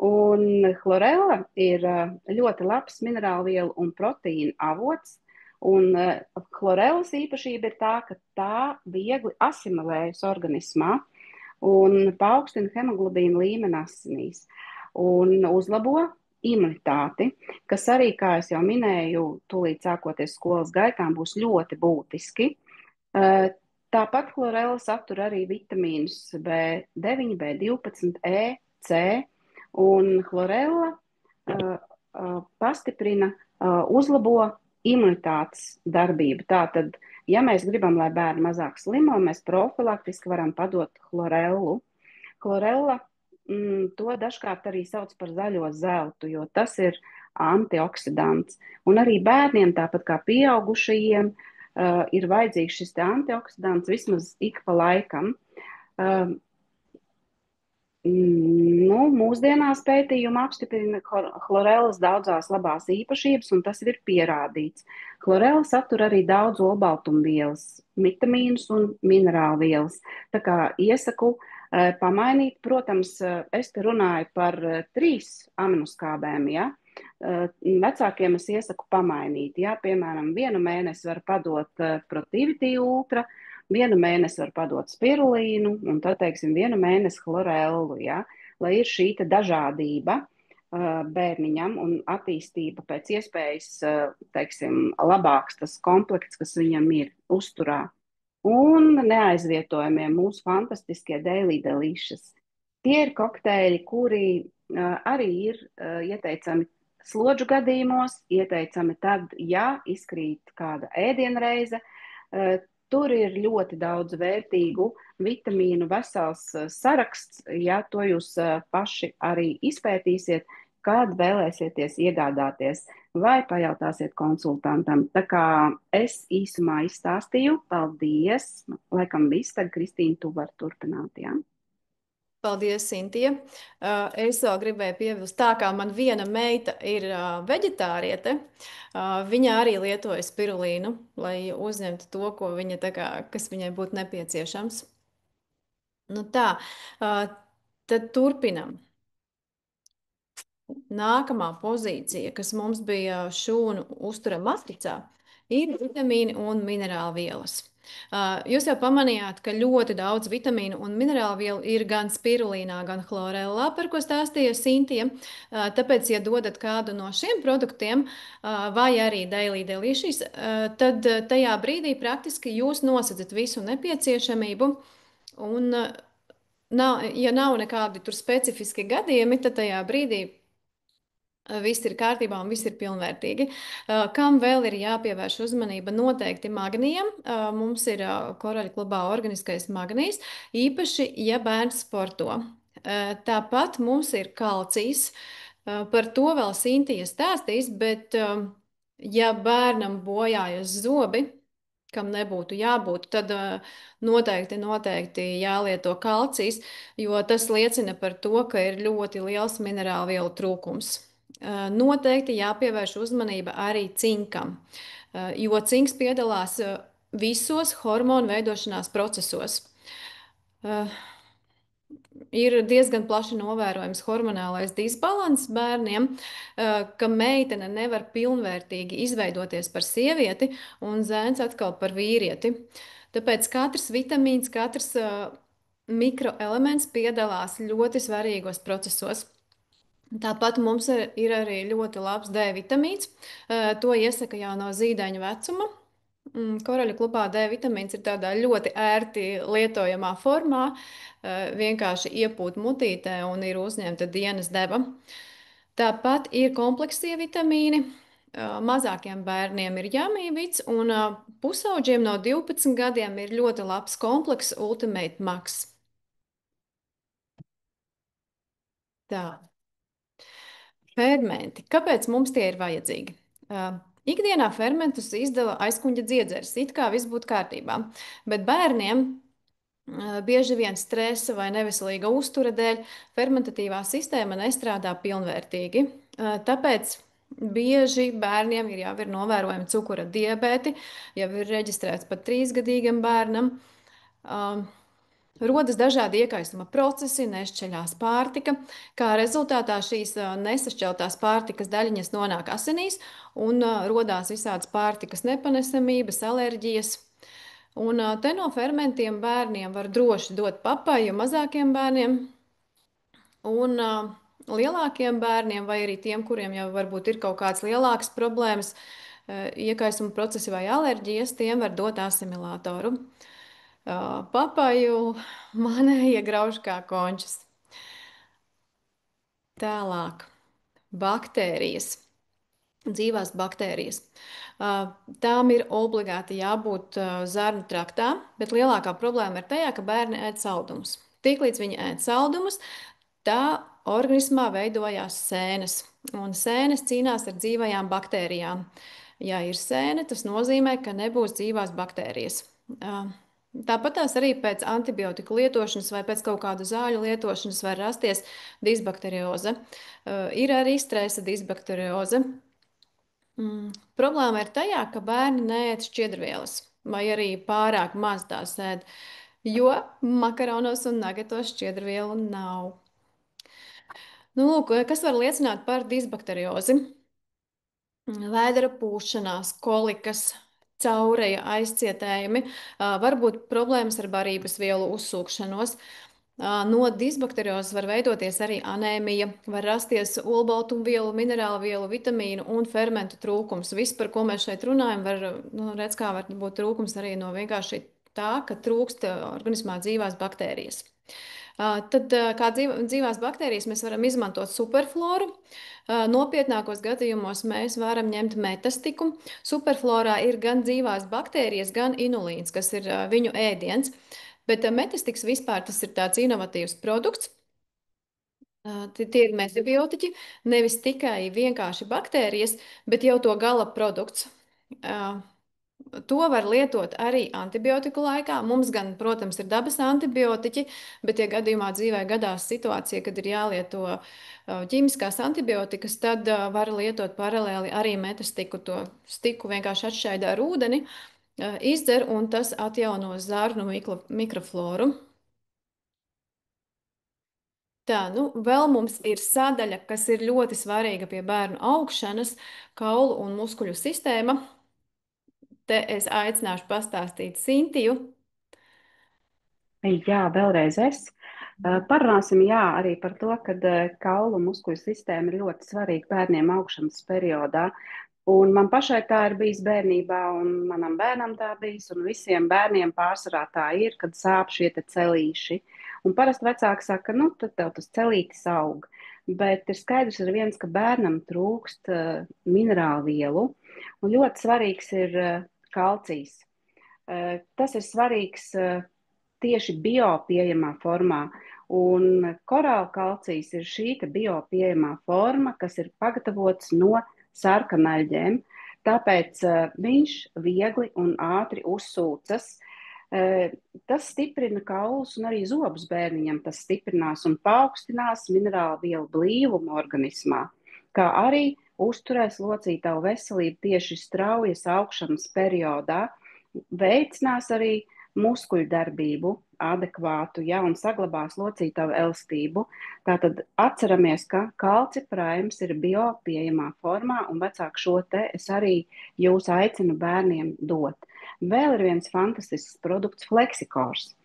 Un chlorella ir ļoti labs minerālvielu un proteīnu avots. Un chlorellas īpašība ir tā, ka tā viegli asimilējas organismā un paaugstina hemoglobīna līmeni asinīs un uzlabo imunitāti, kas arī, kā es jau minēju, tūlīt sākoties skolas gaitām, būs ļoti būtiski. Tāpat chlorella satur arī vitamīnus B9, B12, E, C, un chlorella pastiprina, uzlabo imunitātes darbību. Tātad, ja mēs gribam, lai bērni mazāk slimo, mēs profilaktiski varam padot chlorellu. Chlorella to dažkārt arī sauc par zaļo zeltu, jo tas ir antioksidants. Un arī bērniem, tāpat kā pieaugušajiem, ir vajadzīgs šis antioksidants vismaz ik pa laikam. Mūsdienās pētījumi apstiprina chlorellas daudzās labās īpašības, un tas ir pierādīts. Chlorella satur arī daudz olbaltumvielas, vitamīnus un minerālvielas. Tā kā iesaku pamainīt, protams, es te runāju par 3 aminoskābēm, ja? Vecākiem es iesaku pamainīt, ja? Piemēram, vienu mēnesi var padot Protivity Ultra, vienu mēnesi var padot spirulīnu, un tad, teiksim, vienu mēnesi chlorellu, ja? Lai ir šī dažādība bērniņam un attīstība pēc iespējas, teiksim, labāks tas komplekts, kas viņam ir uzturā. Un neaizvietojamie mūsu fantastiskie Daily Delicious. Tie ir kokteļi, kuri arī ir ieteicami slodžu gadījumos, ieteicami tad, ja izkrīt kāda ēdienreize. Tur ir ļoti daudz vērtīgu vitamīnu, vesels saraksts, ja to jūs paši arī izpētīsiet, kad vēlēsieties iegādāties, vai pajautāsiet konsultantam. Tā kā es īsumā izstāstīju, paldies. Laikam viss, tad Kristīna, tu vari turpināt, jā?
Paldies, Sintija. Es vēl gribēju piebilst, tā kā man viena meita ir veģetāriete, viņa arī lietoja spirulīnu, lai uzņemtu to, ko viņa tā kā, kas viņai būtu nepieciešams. Nu tā, tad turpinam. Nākamā pozīcija, kas mums bija šūnu uztura matricā, ir vitamīni un minerālu vielas. Jūs jau pamanījāt, ka ļoti daudz vitamīnu un minerālu vielu ir gan spirulīnā, gan chlorellā, par ko stāstīja Sintija. Tāpēc, ja dodat kādu no šiem produktiem, vai arī Daily Delicious, tad tajā brīdī praktiski jūs nosedzat visu nepieciešamību. Un, ja nav nekādi tur specifiski gadījumi, tad tajā brīdī viss ir kārtībā un viss ir pilnvērtīgi. Kam vēl ir jāpievērš uzmanība? Noteikti magnijam. Mums ir Koraļu klubā organiskais magnijs, īpaši, ja bērns sporto. Tāpat mums ir kalcijs. Par to vēl Sintija stāstīs, bet ja bērnam bojājas zobi, kam nebūtu jābūt, tad noteikti jālieto kalcijs, jo tas liecina par to, ka ir ļoti liels minerālu vielu trūkums. Noteikti jāpievērš uzmanība arī cinkam, jo cinks piedalās visos hormonu veidošanās procesos. Ir diezgan plaši novērojams hormonālais disbalans bērniem, ka meitene nevar pilnvērtīgi izveidoties par sievieti un zēns atkal par vīrieti. Tāpēc katrs vitamīns, katrs mikroelements piedalās ļoti svarīgos procesos. Tāpat mums ir arī ļoti labs D vitamīns. To iesaka jau no zīdaiņa vecuma. Koraļu klubā D vitamīns ir tādā ļoti ērti lietojamā formā. Vienkārši iepūt mutītē un ir uzņemta dienas deva. Tāpat ir kompleksie vitamīni. Mazākiem bērniem ir jāmīvits, un pusauģiem no 12 gadiem ir ļoti labs komplekss Ultimate Max. Tā. Fermenti. Kāpēc mums tie ir vajadzīgi? Ikdienā fermentus izdala aizkuņģa dziedzeres, it kā viss būtu kārtībā, bet bērniem bieži vien stresa vai neveselīga uztura dēļ fermentatīvā sistēma nestrādā pilnvērtīgi. Tāpēc bieži bērniem jau ir novērojami cukura diabēti, jau ir reģistrēts pat 3-gadīgam bērnam. Rodas dažādi iekaisuma procesi, nešķeļās pārtika, kā rezultātā šīs nesašķeltās pārtikas daļiņas nonāk asinīs un rodās visādas pārtikas nepanesamības, alerģijas. Un te no fermentiem bērniem var droši dot papaju mazākiem bērniem un lielākiem bērniem vai arī tiem, kuriem jau varbūt ir kaut kāds lielāks problēmas, iekaisuma procesi vai alerģijas, tiem var dot asimilātoru. Papaju manēja grauž kā končas. Tālāk. Baktērijas. Dzīvās baktērijas. Tām ir obligāti jābūt zarnu traktā, bet lielākā problēma ir tajā, ka bērni ēd saldumus. Tiklīdz viņi ēd saldumus, tā organismā veidojās sēnes, un sēnes cīnās ar dzīvajām baktērijām. Ja ir sēne, tas nozīmē, ka nebūs dzīvās baktērijas. Tāpat tās arī pēc antibiotika lietošanas vai pēc kaut kādu zāļu lietošanas var rasties disbakterioze. Ir arī stresa disbakterioze. Problēma ir tajā, ka bērni neēd šķiedrvielas vai arī pārāk maz tās ēd, jo makaronos un nagetos šķiedrvielu nav. Nu, lūk, kas var liecināt par disbakteriozi? Vēdera pūšanās, kolikas, caureja, aizcietējumi, varbūt problēmas ar barības vielu uzsūkšanos. No disbakteriozes var veidoties arī anēmija, var rasties olbaltumvielu, minerālu vielu, vitamīnu un fermentu trūkums. Viss, par ko mēs šeit runājam, redz, kā var būt trūkums arī no vienkārši tā, ka trūkst organismā dzīvās baktērijas. Tad, kā dzīvās baktērijas, mēs varam izmantot superfloru. Nopietnākos gadījumos mēs varam ņemt metastiku. Superflorā ir gan dzīvās baktērijas, gan inulīns, kas ir viņu ēdiens. Bet metastiks vispār tas ir tāds inovatīvs produkts. Tie ir mezobiotiķi, nevis tikai vienkārši baktērijas, bet jau to gala produkts. To var lietot arī antibiotiku laikā. Mums gan, protams, ir dabas antibiotiķi, bet, ja gadījumā dzīvē gadās situācija, kad ir jālieto ķīmiskās antibiotikas, tad var lietot paralēli arī metastiku. To stiku vienkārši atšķaida ar ūdeni, izdzer, un tas atjauno zarnu mikrofloru. Tā, nu, vēl mums ir sadaļa, kas ir ļoti svarīga pie bērnu augšanas, kaulu un muskuļu sistēma. Te es aicināšu pastāstīt Sintiju.
Jā, vēlreiz es. Parunāsim arī par to, ka kaulu muskuļu sistēma ir ļoti svarīga bērniem augšanas periodā. Un man pašai tā ir bijis bērnībā, un manam bērnam tā bijis, un visiem bērniem pārsvarā tā ir, kad sāp šie celīši. Un parasti vecāki saka, nu, tad tev tas celītis aug. Bet ir skaidrs ar viens, ka bērnam trūkst minerālu vielu, un ļoti svarīgs ir kalcijs. Tas ir svarīgs tieši biopieejamā formā. Un korāla kalcijs ir šī biopieejamā forma, kas ir pagatavots no sarkanaļģēm. Tāpēc viņš viegli un ātri uzsūcas. Tas stiprina kaulus un arī zobus bērniņam. Tas stiprinās un paaugstinās minerālu vielu blīvumu organismā, kā arī uzturēs locītavu veselību tieši straujas augšanas periodā, veicinās arī muskuļu darbību adekvātu, ja, un saglabās locītavu elastību. Tātad atceramies, ka kalcipraims ir biopieejamā formā, un vecāku šo te es arī jūs aicinu bērniem dot. Vēl ir viens fantastisks produkts Flexikors.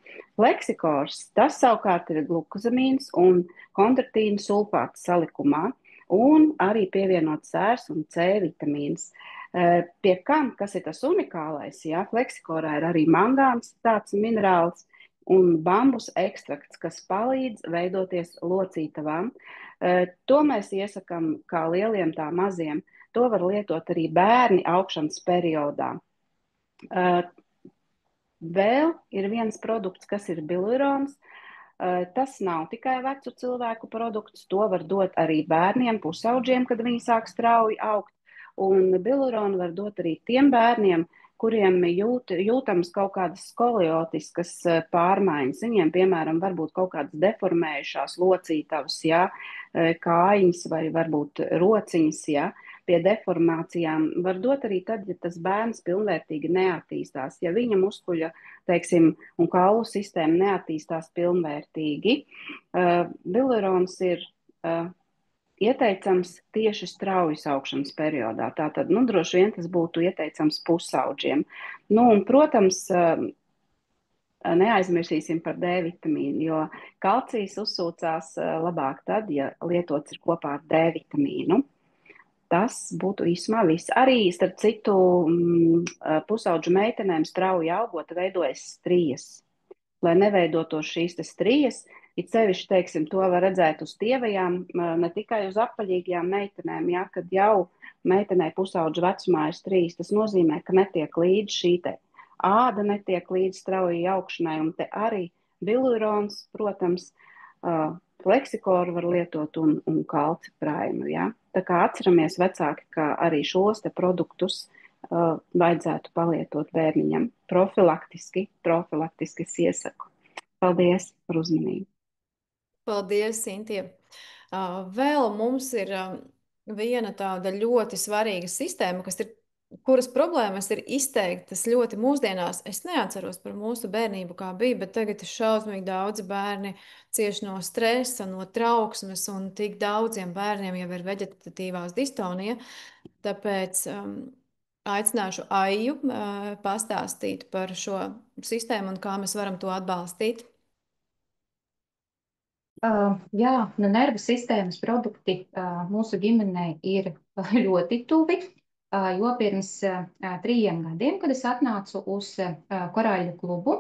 Flexikors, tas savukārt ir glukozamīns un kondrotīna sulfāts salikumā, un arī pievienot sērs un C vitamīns. Pie kam, kas ir tas unikālais, ja, Fleksikorā ir arī mangāns, tāds minerāls, un bambus ekstrakts, kas palīdz veidoties locītavām. To mēs iesakām kā lieliem, tā maziem. To var lietot arī bērni augšanas periodā. Vēl ir viens produkts, kas ir bilirons. Tas nav tikai vecu cilvēku produkts, to var dot arī bērniem, pusauģiem, kad viņi sāk strauji augt. Un bilironu var dot arī tiem bērniem, kuriem jūtams kaut kādas skoliotiskas pārmaiņas. Viņiem, piemēram, var būt kaut kādas deformējušās locītavas, ja, kājiņas vai varbūt rociņas, ja. Pie deformācijām var dot arī tad, ja tas bērns pilnvērtīgi neattīstās, ja viņa muskuļa, teiksim, un kaulu sistēma neattīstās pilnvērtīgi. Bilirons ir ieteicams tieši straujas augšanas periodā. Tātad, nu, droši vien tas būtu ieteicams pusauģiem. Nu, un, protams, neaizmirsīsim par D vitamīnu, jo kalcijs uzsūcās labāk tad, ja lietots ir kopā ar D vitamīnu. Tas būtu īsumā viss. Arī, starp citu, pusauģu meitenēm strauji augot veidojas strijas. Lai neveidotos šīs strijas, it sevišķi, teiksim, to var redzēt uz tievajām, ne tikai uz apaļīgajām meitenēm, ja, kad jau meitenei pusauģu vecumā ir strijas, tas nozīmē, ka netiek līdz šī te āda, netiek līdz strauji augšanai, un te arī bilirons, protams, Flexikoru var lietot un kalcipraimu, ja. Tā kā atceramies vecāki, ka arī šos te produktus vajadzētu palietot bērniņam profilaktiski es iesaku. Paldies par uzmanību.
Paldies, Sintie. Vēl mums ir viena tāda ļoti svarīga sistēma, kuras problēmas ir izteiktas ļoti mūsdienās. Es neatceros par mūsu bērnību, kā bija, bet tagad ir šausmīgi daudzi bērni cieši no stresa, no trauksmes, un tik daudziem bērniem jau ir veģetatīvās distonija. Tāpēc aicināšu Aiju pastāstīt par šo sistēmu un kā mēs varam to atbalstīt.
Jā, nu, nervu sistēmas produkti mūsu ģimenei ir ļoti tuvi, jo pirms 3 gadiem, kad es atnācu uz korāļu klubu,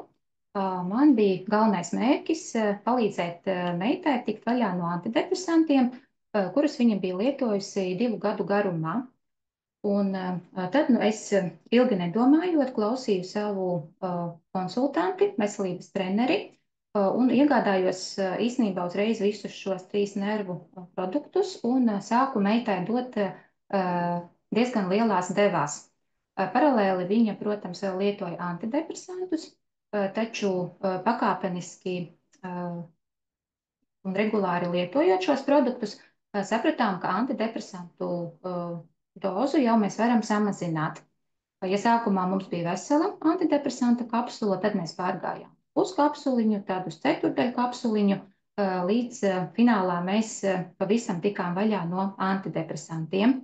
man bija galvenais mērķis palīdzēt meitai tikt vaļā no antidepresantiem, kurus viņa bija lietojusi 2 gadu garumā. Un tad es ilgi nedomājot klausīju savu konsultanti, veselības treneri, un iegādājos īstenībā uzreiz visus šos 3 nervu produktus un sāku meitai dot diezgan lielās devās. Paralēli viņa, protams, vēl lietoja antidepresantus, taču pakāpeniski un regulāri lietojot šos produktus, sapratām, ka antidepresantu dozu jau mēs varam samazināt. Ja sākumā mums bija vesela antidepresanta kapsula, tad mēs pārgājām puskapsuliņu, tad uz ceturdaļu kapsuliņu, līdz finālā mēs pavisam tikām vaļā no antidepresantiem.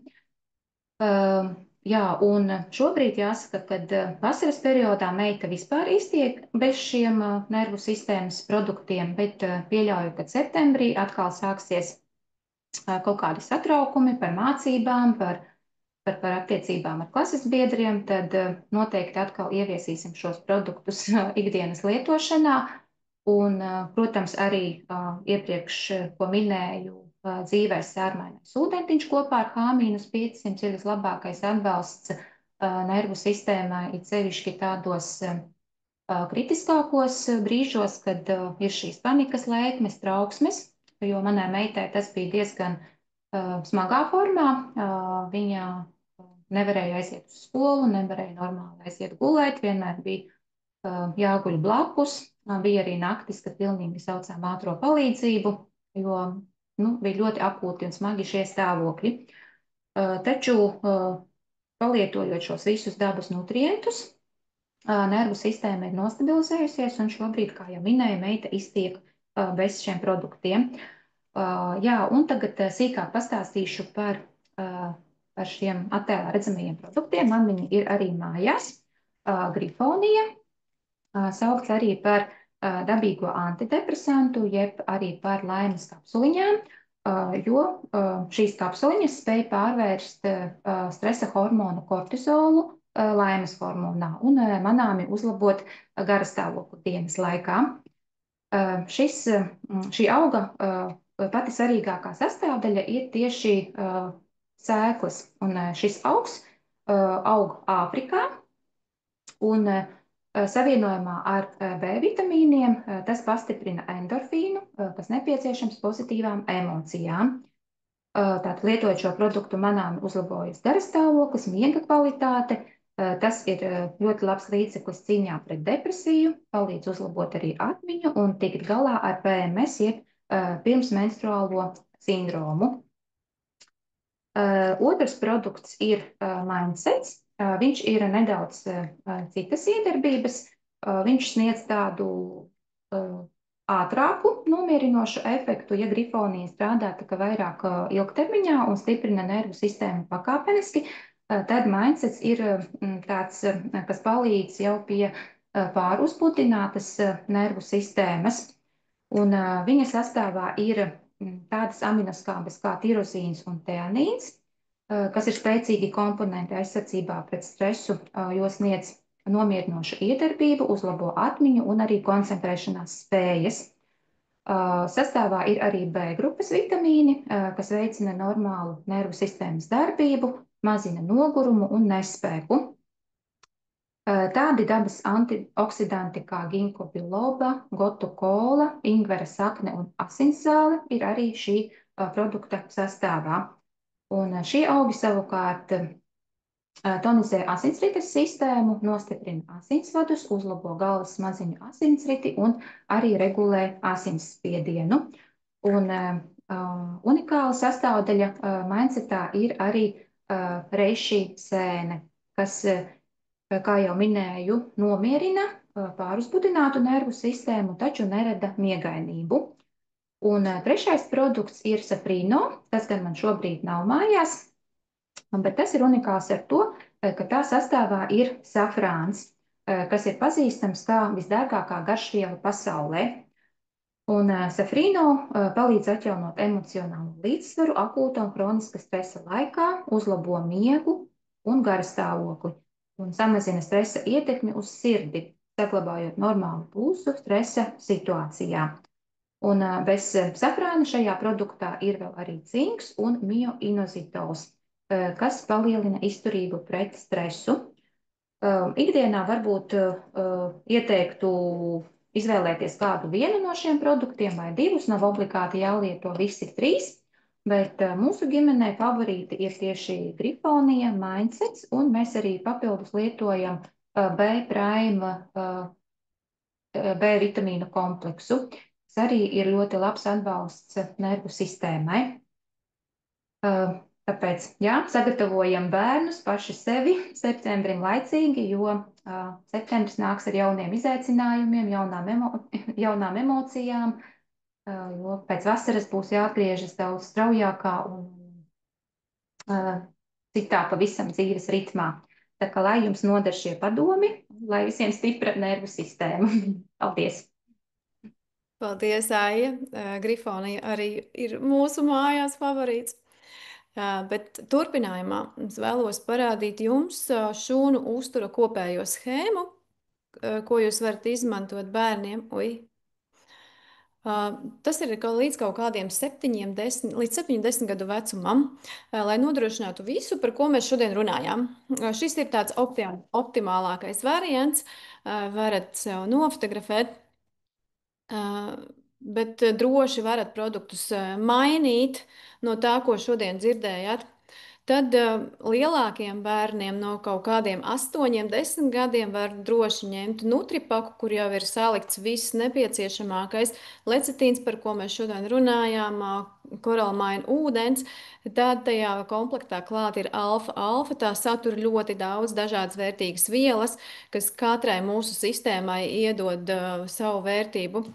Jā, un šobrīd jāsaka, ka vasaras periodā meita vispār iztiek bez šiem nervu sistēmas produktiem, bet pieļauju, ka septembrī atkal sāksies kaut kādi satraukumi par mācībām, par attiecībām ar klases biedriem, tad noteikti atkal ieviesīsim šos produktus ikdienas lietošanā. Un, protams, arī iepriekš, ko minēju, dzīvais sārmainais ūdentiņš kopā ar H-500 ir vislabākais atbalsts nervu sistēmai, it sevišķi tādos kritiskākos brīžos, kad ir šīs panikas lēkmes, trauksmes, jo manai meitai tas bija diezgan smagā formā. Viņa nevarēja aiziet uz skolu, nevarēja normāli aiziet gulēt, vienmēr bija jāguļ blakus. Bija arī naktis, kad pilnīgi saucām ātro palīdzību, jo bija ļoti akūti un smagi šie stāvokļi. Taču, palietojot šos visus dabas nutrientus, nervu sistēma ir nostabilizējusies, un šobrīd, kā jau minēju, meita iztiek bez šiem produktiem. Jā, un tagad sīkāk pastāstīšu par šiem attēlā redzamajiem produktiem. Man viņi ir arī mājās. Grifonija, saukts arī par dabīgo antidepresantu, jeb arī par laimes kapsuliņām, jo šīs kapsuliņas spēj pārvērst stresa hormonu kortizolu laimes hormonā un manāmi uzlabot garastāvokli dienas laikā. Šī auga pati svarīgākā sastāvdaļa ir tieši sēklas, un šis augs aug Āfrikā, un savienojumā ar B vitamīniem tas pastiprina endorfīnu, kas nepieciešams pozitīvām emocijām. Tātad, lietojot šo produktu, manām uzlabojas garastāvoklis, miega kvalitāte. Tas ir ļoti labs līdzeklis cīņā pret depresiju, palīdz uzlabot arī atmiņu un tikt galā ar PMS, jeb pirmsmenstruālo sindromu. Otrs produkts ir Mindsets. Viņš ir nedaudz citas iedarbības. Viņš sniedz tādu ātrāku nomierinošu efektu, ja grifonija strādā tikai vairāk ilgtermiņā un stiprina nervu sistēmu pakāpeniski, tad Mindsets ir tāds, kas palīdz jau pie pāruzbudinātas nervu sistēmas. Un viņa sastāvā ir tādas aminoskābes kā tirosīns un teanīns, kas ir spēcīgi komponenti aizsardzībā pret stresu, jo sniedz nomierinošu iedarbību, uzlabo atmiņu un arī koncentrēšanās spējas. Sastāvā ir arī B grupas vitamīni, kas veicina normālu nervu sistēmas darbību, mazina nogurumu un nespēku. Tādi dabas antioksidanti kā ginko biloba, gotu kola, ingvera sakne un asinszāle ir arī šī produkta sastāvā. Un šie augi savukārt tonizē asinsrites sistēmu, nostiprina asinsvadus, uzlabo galvas smadziņu asinsriti un arī regulē asinsspiedienu. Un unikāla sastāvdaļa Mindsetā ir arī reishi sēne, kas, kā jau minēju, nomierina pāruzbudinātu nervu sistēmu, taču nerada miegainību. Un trešais produkts ir Safrino. Tas gan man šobrīd nav mājās, bet tas ir unikāls ar to, ka tā sastāvā ir safrāns, kas ir pazīstams kā visdārgākā garšviela pasaulē. Un Safrino palīdz atjaunot emocionālo līdzsvaru akūta un kroniska stresa laikā, uzlabo miegu un garastāvokli un samazina stresa ietekmi uz sirdi, saglabājot normālu pulsu stresa situācijā. Un bez safrāna šajā produktā ir vēl arī cinks un mioinozitols, kas palielina izturību pret stresu. Ikdienā varbūt ieteiktu izvēlēties kādu vienu no šiem produktiem vai divus, nav obligāti jālieto visi trīs, bet mūsu ģimenē favorīti ir tieši Grifonija, Mainsets, un mēs arī papildus lietojam B Prime B vitamīnu kompleksu, kas arī ir ļoti labs atbalsts nervu sistēmai. Tāpēc, jā, sagatavojam bērnus paši sevi septembrim laicīgi, jo septembris nāks ar jauniem izaicinājumiem, jaunām emocijām, jo pēc vasaras būs jāatgriežas daudz straujākā un citā pavisam dzīves ritmā. Tā kā lai jums noder šie padomi, lai visiem stipra nervu sistēma. Paldies!
Paldies, Aija. Grifonija arī ir mūsu mājās favorīts. Bet turpinājumā es vēlos parādīt jums šūnu uztura kopējo schēmu, ko jūs varat izmantot bērniem. Tas ir līdz kaut kādiem 7 gadu vecumam, lai nodrošinātu visu, par ko mēs šodien runājām. Šis ir tāds optimālākais variants. Varat sev nofotografēt, bet droši varat produktus mainīt no tā, ko šodien dzirdējāt. Tad lielākiem bērniem no kaut kādiem 8, 10 gadiem var droši ņemt nutripaku, kur jau ir salikts viss nepieciešamākais. Lecitīns, par ko mēs šodien runājām, koralmaina ūdens. Tad tajā komplektā klāt ir alfa. Tā satur ļoti daudz dažādas vērtīgas vielas, kas katrai mūsu sistēmai iedod savu vērtību.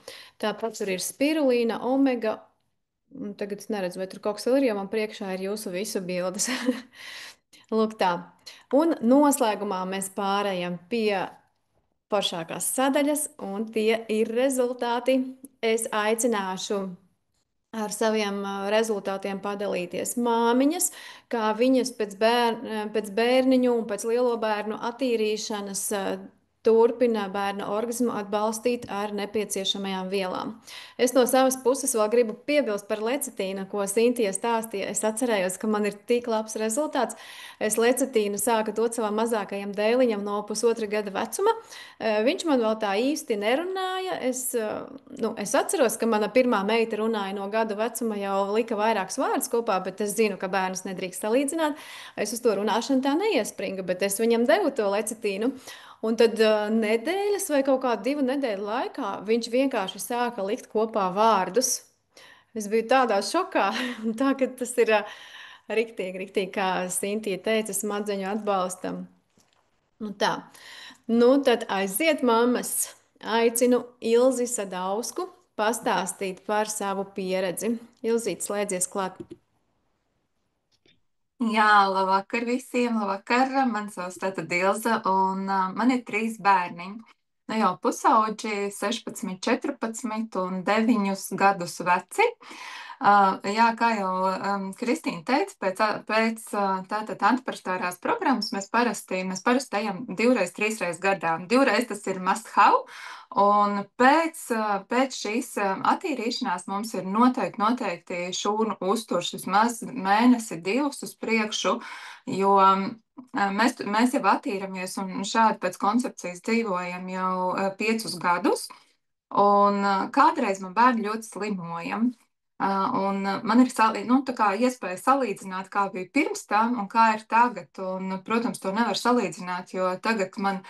Tāpat tur ir spirulīna, omega. Tagad es neredzu, vai tur kaut kas vēl ir, jo man priekšā ir jūsu visu bildes. Lūk tā. Un noslēgumā mēs pārējām pie foršākās sadaļas, un tie ir rezultāti. Es aicināšu ar saviem rezultātiem padalīties māmiņas, kā viņas pēc bērniņu un pēc lielo bērnu attīrīšanas turpina bērna organismu atbalstīt ar nepieciešamajām vielām. Es no savas puses vēl gribu piebilst par lecitīnu, ko Sintija stāstīja. Es atcerējos, ka man ir tik labs rezultāts. Es lecitīnu sāku dot savam mazākajam dēliņam no 1,5 gada vecuma. Viņš man vēl tā īsti nerunāja. Es atceros, ka mana pirmā meita runāja no gadu vecuma, jau lika vairākus vārdus kopā, bet es zinu, ka bērnus nedrīkst salīdzināt. Es uz to runāšanu tā neiespringu, bet es viņam devu to lecitīnu. Un tad nedēļas vai kaut kādu 2 nedēļu laikā viņš vienkārši sāka likt kopā vārdus. Es biju tādā šokā, tā ka tas ir riktīgi, kā Sintija teica, smadzeņu atbalstam. Tā. Tad aiziet mammas. Aicinu Ilzi Sadausku pastāstīt par savu pieredzi. Ilzīt, slēdzies klāt.
Jā, labvakar visiem, labvakar. Man sauc tātad Ilza, un man ir 3 bērniņi. Nu jau pusauģi, 16, 14 un 9 gadus veci. Jā, kā jau Kristīna teica, pēc tātad antiparasitārās programmas mēs parasti ejam 2-3 gadā. 2 tas ir must have. Un pēc šīs attīrīšanās mums ir noteikti šūnu uzturs vismaz mēnesi, 2 uz priekšu, jo mēs jau attīramies un šādi pēc koncepcijas dzīvojam jau 5 gadus. Un kādreiz man bērni ļoti slimoja. Un man ir iespēja salīdzināt, kā bija pirms tam un kā ir tagad. Un, protams, to nevar salīdzināt, jo tagad man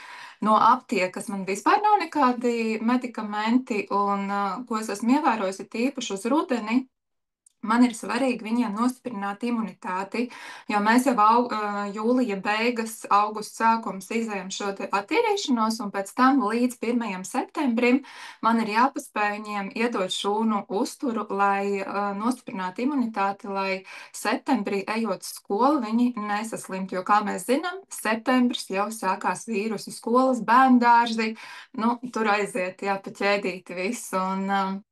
no aptiekas man vispār nav nekādi medikamenti. Un ko es esmu ievērojusi tīpaši uz rudeni, man ir svarīgi viņiem nostiprināt imunitāti, jo mēs jau jūlija beigas, augusta sākums izējam šo attīrīšanos, un pēc tam līdz 1. septembrim man ir jāpaspēj viņiem iedot šūnu uzturu, lai nostiprinātu imunitāti, lai septembrī ejot uz skolu viņi nesaslimtu, jo, kā mēs zinām, septembris jau sākās vīrusu skolas, bērndārzi, tur aiziet, jā, pa ķēdīti visu, un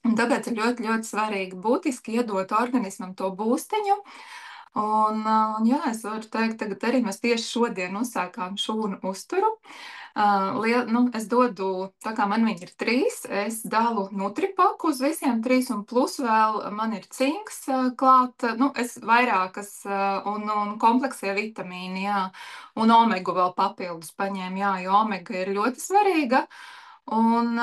tāpēc ir ļoti, ļoti svarīgi būtiski iedot organismam to būstiņu. Un jā, es varu teikt, tagad arī mēs tieši šodien uzsākām šūnu uzturu. Es dodu, tā kā man viņi ir 3, es dalu nutripaku uz visiem 3, un plus vēl man ir cinks klāt, es vairākas, un kompleksie vitamīni, jā, un omegu vēl papildus paņēmu, jā, jo omega ir ļoti svarīga. Un,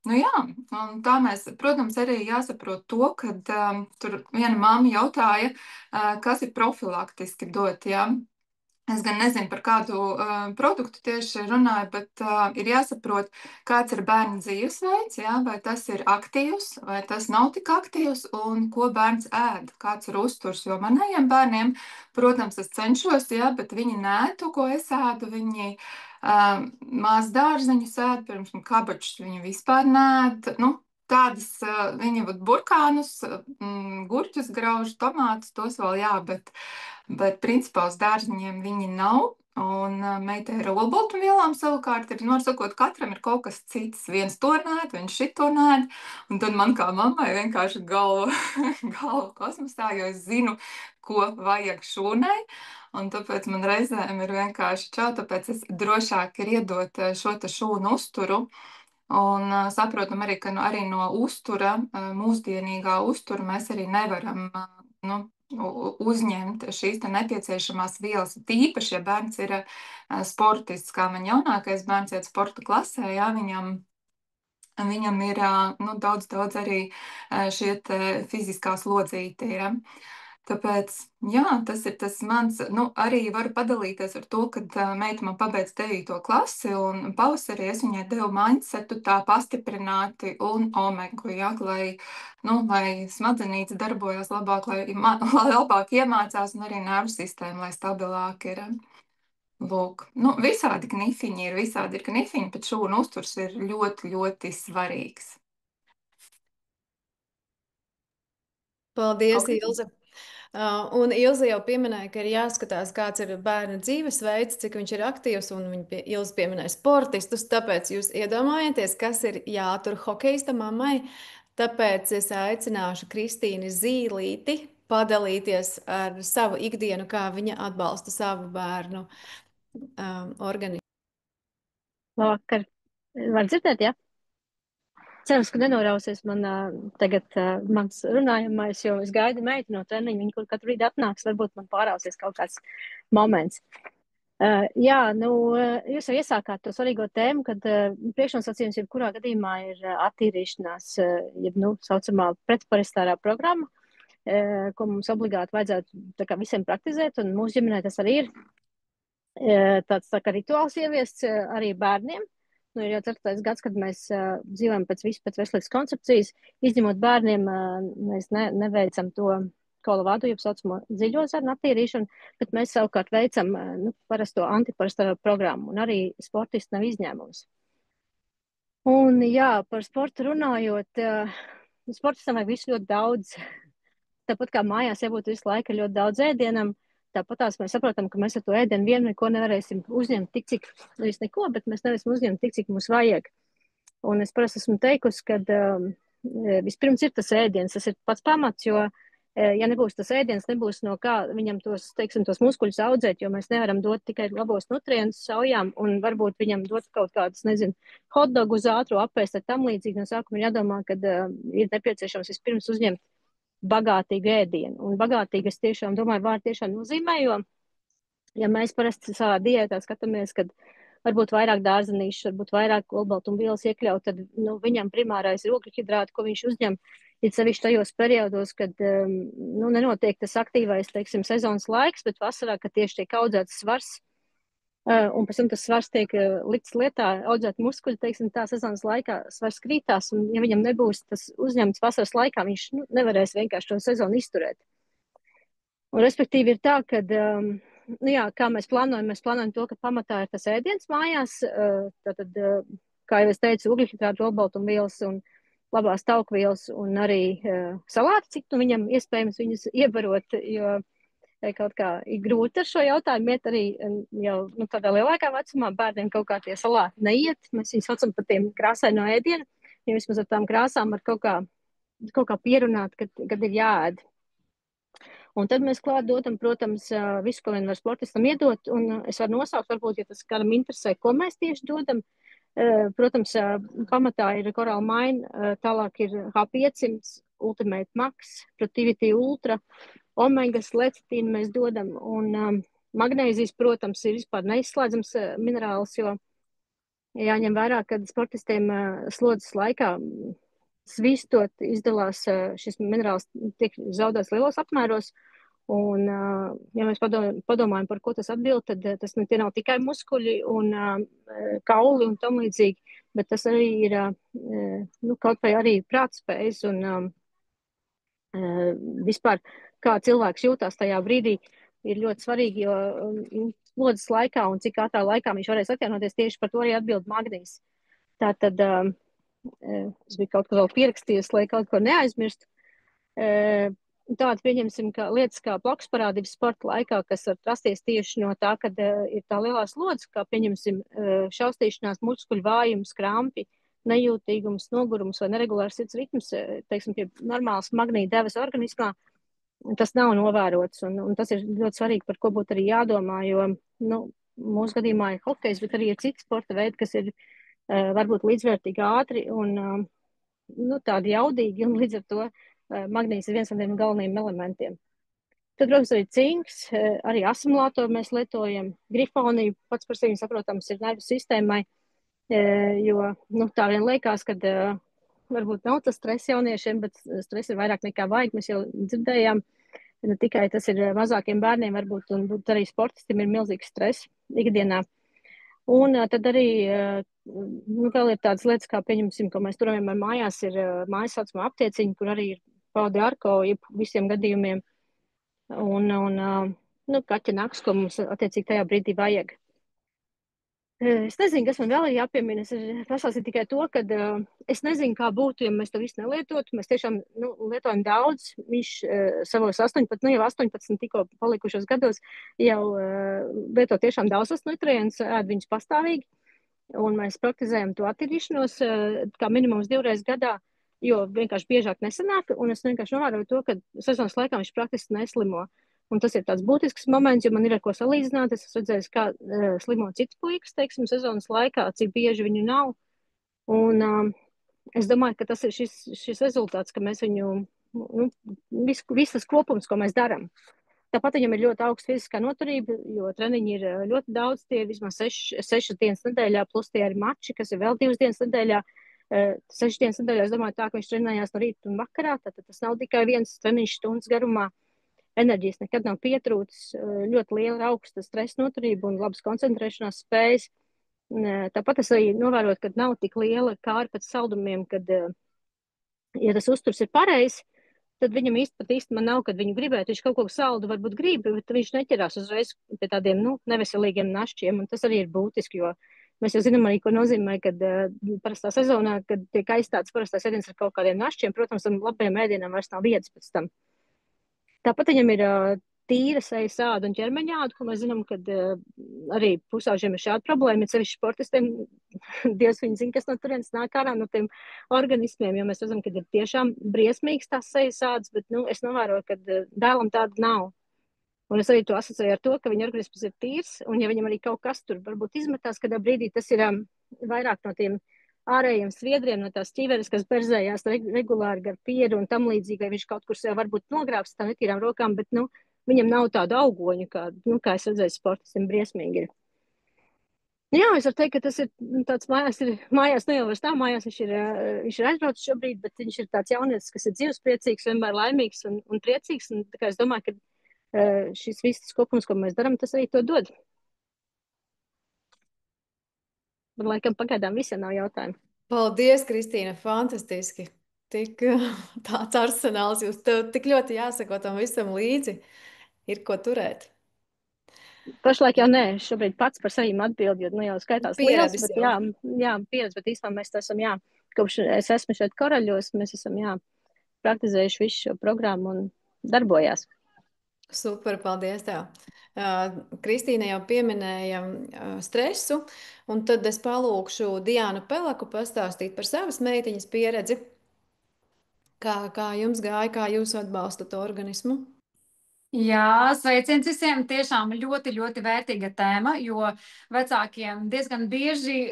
nu jā, un tā mēs, protams, arī jāsaprot to, ka tur viena māma jautāja, kas ir profilaktiski dot, jā. Es gan nezinu, par kādu produktu tieši runāju, bet ir jāsaprot, kāds ir bērna dzīvesveids, jā, vai tas ir aktīvs, vai tas nav tik aktīvs, un ko bērns ēd, kāds ir uzturs. Jo manējiem bērniem, protams, es cenšos, jā, bet viņi nē to, ko es ēdu. Viņi maz dārzeņus ēd, pirms kabačus viņi vispār nēd. Nu, tādas viņi burkānus, gurķus grauž, tomātus, tos vēl jā, bet principā uz dārziņiem viņi nav. Un meitai ar olbaltumvielām savukārt ir, nosakot, katram ir kaut kas cits. Viens to nēd, viens šito nēd. Un tad man kā mammai vienkārši galva kosmosā, jo es zinu, ko vajag šūnai. Un tāpēc man reizēm ir vienkārši čau, tāpēc es drošāk ir iedot šo te šūnu uzturu. Un saprotam arī, ka arī no uztura, mūsdienīgā uztura mēs arī nevaram uzņemt šīs nepieciešamās vielas. Tīpaši, ja bērns ir sportists, kā man jaunākais bērns iet sporta klasē, jā, viņam ir daudz arī šie fiziskās lodzīti. Ja. Tāpēc, jā, tas ir tas mans, arī varu padalīties ar to, kad meita man pabeidz 9. klasi, un pavasarī es viņai devu mindsetu tā pastiprināti un omegu, jā, lai smadzenītes darbojas labāk, lai labāk iemācās, un arī nervu sistēma, lai stabilāk ir. Lūk, visādi knifiņi ir, bet šūnu uzturs ir ļoti, ļoti svarīgs.
Paldies,
Okay.
Ilze! Un Ilze jau pieminēja, ka ir jāskatās, kāds ir bērna dzīvesveids, cik viņš ir aktīvs, un Ilze pieminēja sportistus, tāpēc jūs iedomājieties, kas ir jātur hokeista mammai. Tāpēc es aicināšu Kristīnu Zīlīti padalīties ar savu ikdienu, kā viņa atbalsta savu bērnu organismu.
Labvakar. Var dzirdēt, jā? Cerams, ka nenorausies man tagad mans runājumais, jo es gaidu meitu no treniņa, viņa kur katru brīdi atnāks, varbūt man pārausies kaut kāds moments. Jā, jūs jau iesākāt to svarīgo tēmu, kad priekšnosacījums jebkurā gadījumā ir attīrīšanās, saucamā pretparastārā programma, ko mums obligāti vajadzētu tā kā visiem praktizēt, un mūsu ģimenē tas arī ir tāds tā kā rituāls ieviests arī bērniem. Ir jau 4. gads, kad mēs dzīvojam pēc veselības koncepcijas. Izņemot bērniem, mēs neveicam to kolavādu, jeb saucamo dziļo zarnu attīrīšanu, bet mēs savukārt veicam parasto antiparastāro programmu, un arī sportisti nav izņēmums. Un jā, par sportu runājot, sportistam vajag visu ļoti daudz. Tāpat kā mājās jābūt visu laiku ļoti daudz ēdienam, tāpatās mēs saprotam, ka mēs ar to ēdienu vienu neko nevarēsim uzņemt tik, cik, nevis neko, bet mēs nevarēsim uzņemt tik, cik mums vajag. Un es parasti esmu teikusi, ka vispirms ir tas ēdiens, tas ir pats pamats, jo, ja nebūs tas ēdiens, nebūs no kā viņam tos muskuļus audzēt, jo mēs nevaram dot tikai labos nutrientus saujām, un varbūt viņam dot kaut kādus, hotdogu uz ātru apēst ar tam līdzīgi. No sākuma ir jādomā, ka ir nepieciešams vispirms uzņemt bagātīgu ēdienu. Un bagātīgi es tiešām domāju, vārdu tiešām nozīmē, jo, ja mēs parasti savā diētā skatāmies, kad varbūt vairāk dārzenīšu, varbūt vairāk olbaltumvielas iekļaut, tad viņam primārais ir ogļhidrāti, ko viņš uzņem, ir sevišķi tajos periodos, kad nenotiek tas aktīvais, sezonas laiks, bet vasarā, kad tieši tiek audzēts svars, un pēc tam tas svars tiek likts lietā, audzēt muskuļi, tā sezonas laikā svars krītās, un ja viņam nebūs tas uzņemts vasaras laikā, viņš nevarēs vienkārši to sezonu izturēt. Un respektīvi ir tā, ka, kā mēs plānojam to, ka pamatā ir tas ēdiens mājās, tātad, kā jau es teicu, ogļhidrātu, olbaltumvielas un labās taukvielas un arī salāti, cik viņam iespējams viņus iebarot, jo kaut kā ir grūti ar šo jautājumu iet arī jau tādā lielākā vecumā. Bērniem kaut kā tie salāti neiet. Mēs viņus saucam par tiem krāsaino ēdienu, ja vismaz ar tām krāsām var kaut kā pierunāt, kad ir jāēd. Un tad mēs klāt dodam, protams, visu, ko vien var sportistam iedot, un es varu nosaukt, varbūt, ja tas kādam interesē, ko mēs tieši dodam. Protams, pamatā ir Coral Mine, tālāk ir H500, Ultimate Max, Protivity Ultra, omegas, lecitīnu mēs dodam, un magnēzijas, protams, ir vispār neizslēdzams minerāls, jo jāņem vērā, ka sportistiem slodzes laikā svistot izdalās šis minerāls tiek zaudēts lielos apmēros. Un, ja mēs padomājam, par ko tas atbild, tad tas tie nav tikai muskuļi un kauli un tam līdzīgi, bet tas arī ir kaut vai arī prātspējas un vispār kā cilvēks jūtās tajā brīdī ir ļoti svarīgi, jo slodzes laikā un cik ātrā laikā viņš varēs atjaunoties, tieši par to arī atbild magnīts. Tātad es biju kaut ko vēl pierakstījusi, lai kaut ko neaizmirstu. Tāda pieņemsim, ka lietas kā blakus parādības sporta laikā, kas var rasties tieši no tā, kad ir tā lielā slodze, kā pieņemsim šaustīšanās, muskuļu vājums, krampi, nejūtīgums, nogurums vai neregulārs sirds ritms, teiksim, tie normāls magnīta devas organismā, tas nav novērots. Un tas ir ļoti svarīgi, par ko būtu arī jādomā, jo mūsu gadījumā ir hokejs, bet arī ir citi sporta veidi, kas ir varbūt līdzvērtīgi ātri un tādi jaudīgi, un līdz ar to magnīts ir viens no tiem galvenajiem elementiem. Tad, protams, arī cinks, arī asimilātoru mēs lietojam. Grifonija pats par sevi saprotams ir nervu sistēmai, jo tā vien liekas, kad varbūt nav tas stress jauniešiem, bet stress ir vairāk nekā vajag. Mēs jau dzirdējām, ne tikai tas ir mazākiem bērniem varbūt, un arī sportistiem ir milzīgs stress ikdienā. Un tad arī vēl ir tādas lietas, kā pieņemsim, ko mēs turam vienmēr mājās, ir mājas saucamā aptieciņa, kur arī ir paude arko visiem gadījumiem. Un kaķa naks, ko mums attiecīgi tajā brīdī vajag. Es nezinu, kas man vēl ir jāpiemina. Es pasāstīju tikai to, ka es nezinu, kā būtu, ja mēs to visu nelietotu. Mēs tiešām lietojam daudz. Viņš savos 18 tikko palikušos gados jau lieto tiešām daudzas nutrientus, ēd viņus pastāvīgi. Un mēs praktizējam to attīrīšanos kā minimums 2 reizes gadā, jo vienkārši biežāk nesanāk. Un es vienkārši novēroju to, ka sezonas laikā viņš praktiski neslimo. Un tas ir tāds būtisks moments, jo man ir ar ko salīdzināt. Es esmu redzējis, kā slimo citas puikas, teiksim, sezonas laikā, cik bieži viņu nav. Un es domāju, ka tas ir šis rezultāts, ka mēs viņu, visas kopums, ko mēs darām. Tāpat viņam ir ļoti augsta fiziskā noturība, jo treniņi ir ļoti daudz, tie ir vismaz 6 dienas nedēļā, plus tie ir mači, kas ir vēl 2 dienas nedēļā. 6 dienas nedēļā, es domāju, tā, ka viņš trenējās no rīta un vakarā, tad tas nav tikai viens treniņš stundas garumā. Enerģijas nekad nav pietrūcis, ļoti liela augsta stresa noturība un labas koncentrēšanās spējas. Tāpat es arī novēroju, ka nav tik liela kāra pēc saldumiem, kad, ja tas uzturs ir pareizs, tad viņam īstenībā nav, kad viņu gribētu. Viņš kaut ko saldu varbūt grib, bet viņš neķerās uzreiz pie tādiem neveselīgiem našķiem, un tas arī ir būtiski, jo mēs jau zinām arī, ko nozīmē, kad parastā sezonā, kad tiek aizstāts parastās ēdienas ar kaut kādiem našķiem, protams, tam labiem ēdienam vairs nav vietas pēc tam. Tāpat viņam ir tīra sejas āda un ķermeņa āda, ko mēs zinām, kad arī pusauģiem ir šāda problēma, ja sevišķi sportistiem, Dievs viņi zina, kas no turienes nāk ārā no tiem organismiem, jo mēs redzam, ka ir tiešām briesmīgs tās sejas ādas, bet es novēroju, ka dēlam tāda nav. Un es arī to asociēju ar to, ka viņa organisms ir tīrs, un ja viņam arī kaut kas tur varbūt izmetās, kādā brīdī tas ir vairāk no tiem ārējiem sviedriem, no tās ķiveres, kas berzējās regulāri gar pieru un tam līdzīgi, vai viņš kaut kur sev varbūt nogrābs tā netīrām rokām, bet, viņam nav tādu augoņu, kā es redzēju, sportistiem briesmīgi ir. Jā, es varu teikt, ka tas ir tāds mājās, jau vairs tā mājās, viņš ir aizbraucis šobrīd, bet viņš ir tāds jaunietis, kas ir dzīvespriecīgs, vienmēr laimīgs un priecīgs, un tā kā es domāju, ka šis viss kopums, ko mēs darām, tas arī to dod. Bet, laikam, pagaidām visiem nav jautājumu.
Paldies, Kristīna, fantastiski. Tik tāds arsenāls, jūs tev tik ļoti jāsako tam visam līdzi, ir ko turēt.
Pašlaik jau nē, šobrīd pats par sevi atbildu, jo jau skaitās liels, bet pieredze, bet īstenībā mēs esam, kopš es esmu šeit Karaļos, mēs esam, praktizējuši visu šo programmu un darbojās.
Super, paldies tev. Kristīna jau pieminēja stresu, un tad es palūkšu Diānu Pelaku pastāstīt par savas meitiņas pieredzi. Kā jums gāja, kā jūs atbalstat organismu?
Jā, sveiciens visiem. Tiešām ļoti, ļoti vērtīga tēma, jo vecākiem diezgan bieži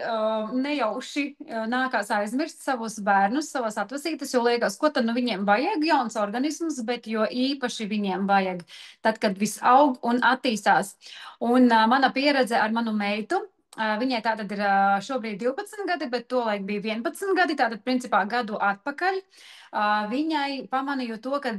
nejauši nākās aizmirst savus bērnus, savas atvasītas, jo liekas, ko tad viņiem vajag, jauns organisms, bet jo īpaši viņiem vajag tad, kad viss aug un attīstās. Un mana pieredze ar manu meitu Viņai tātad ir šobrīd 12 gadi, bet tolaik bija 11 gadi, tātad principā gadu atpakaļ. Viņai pamanīju to, ka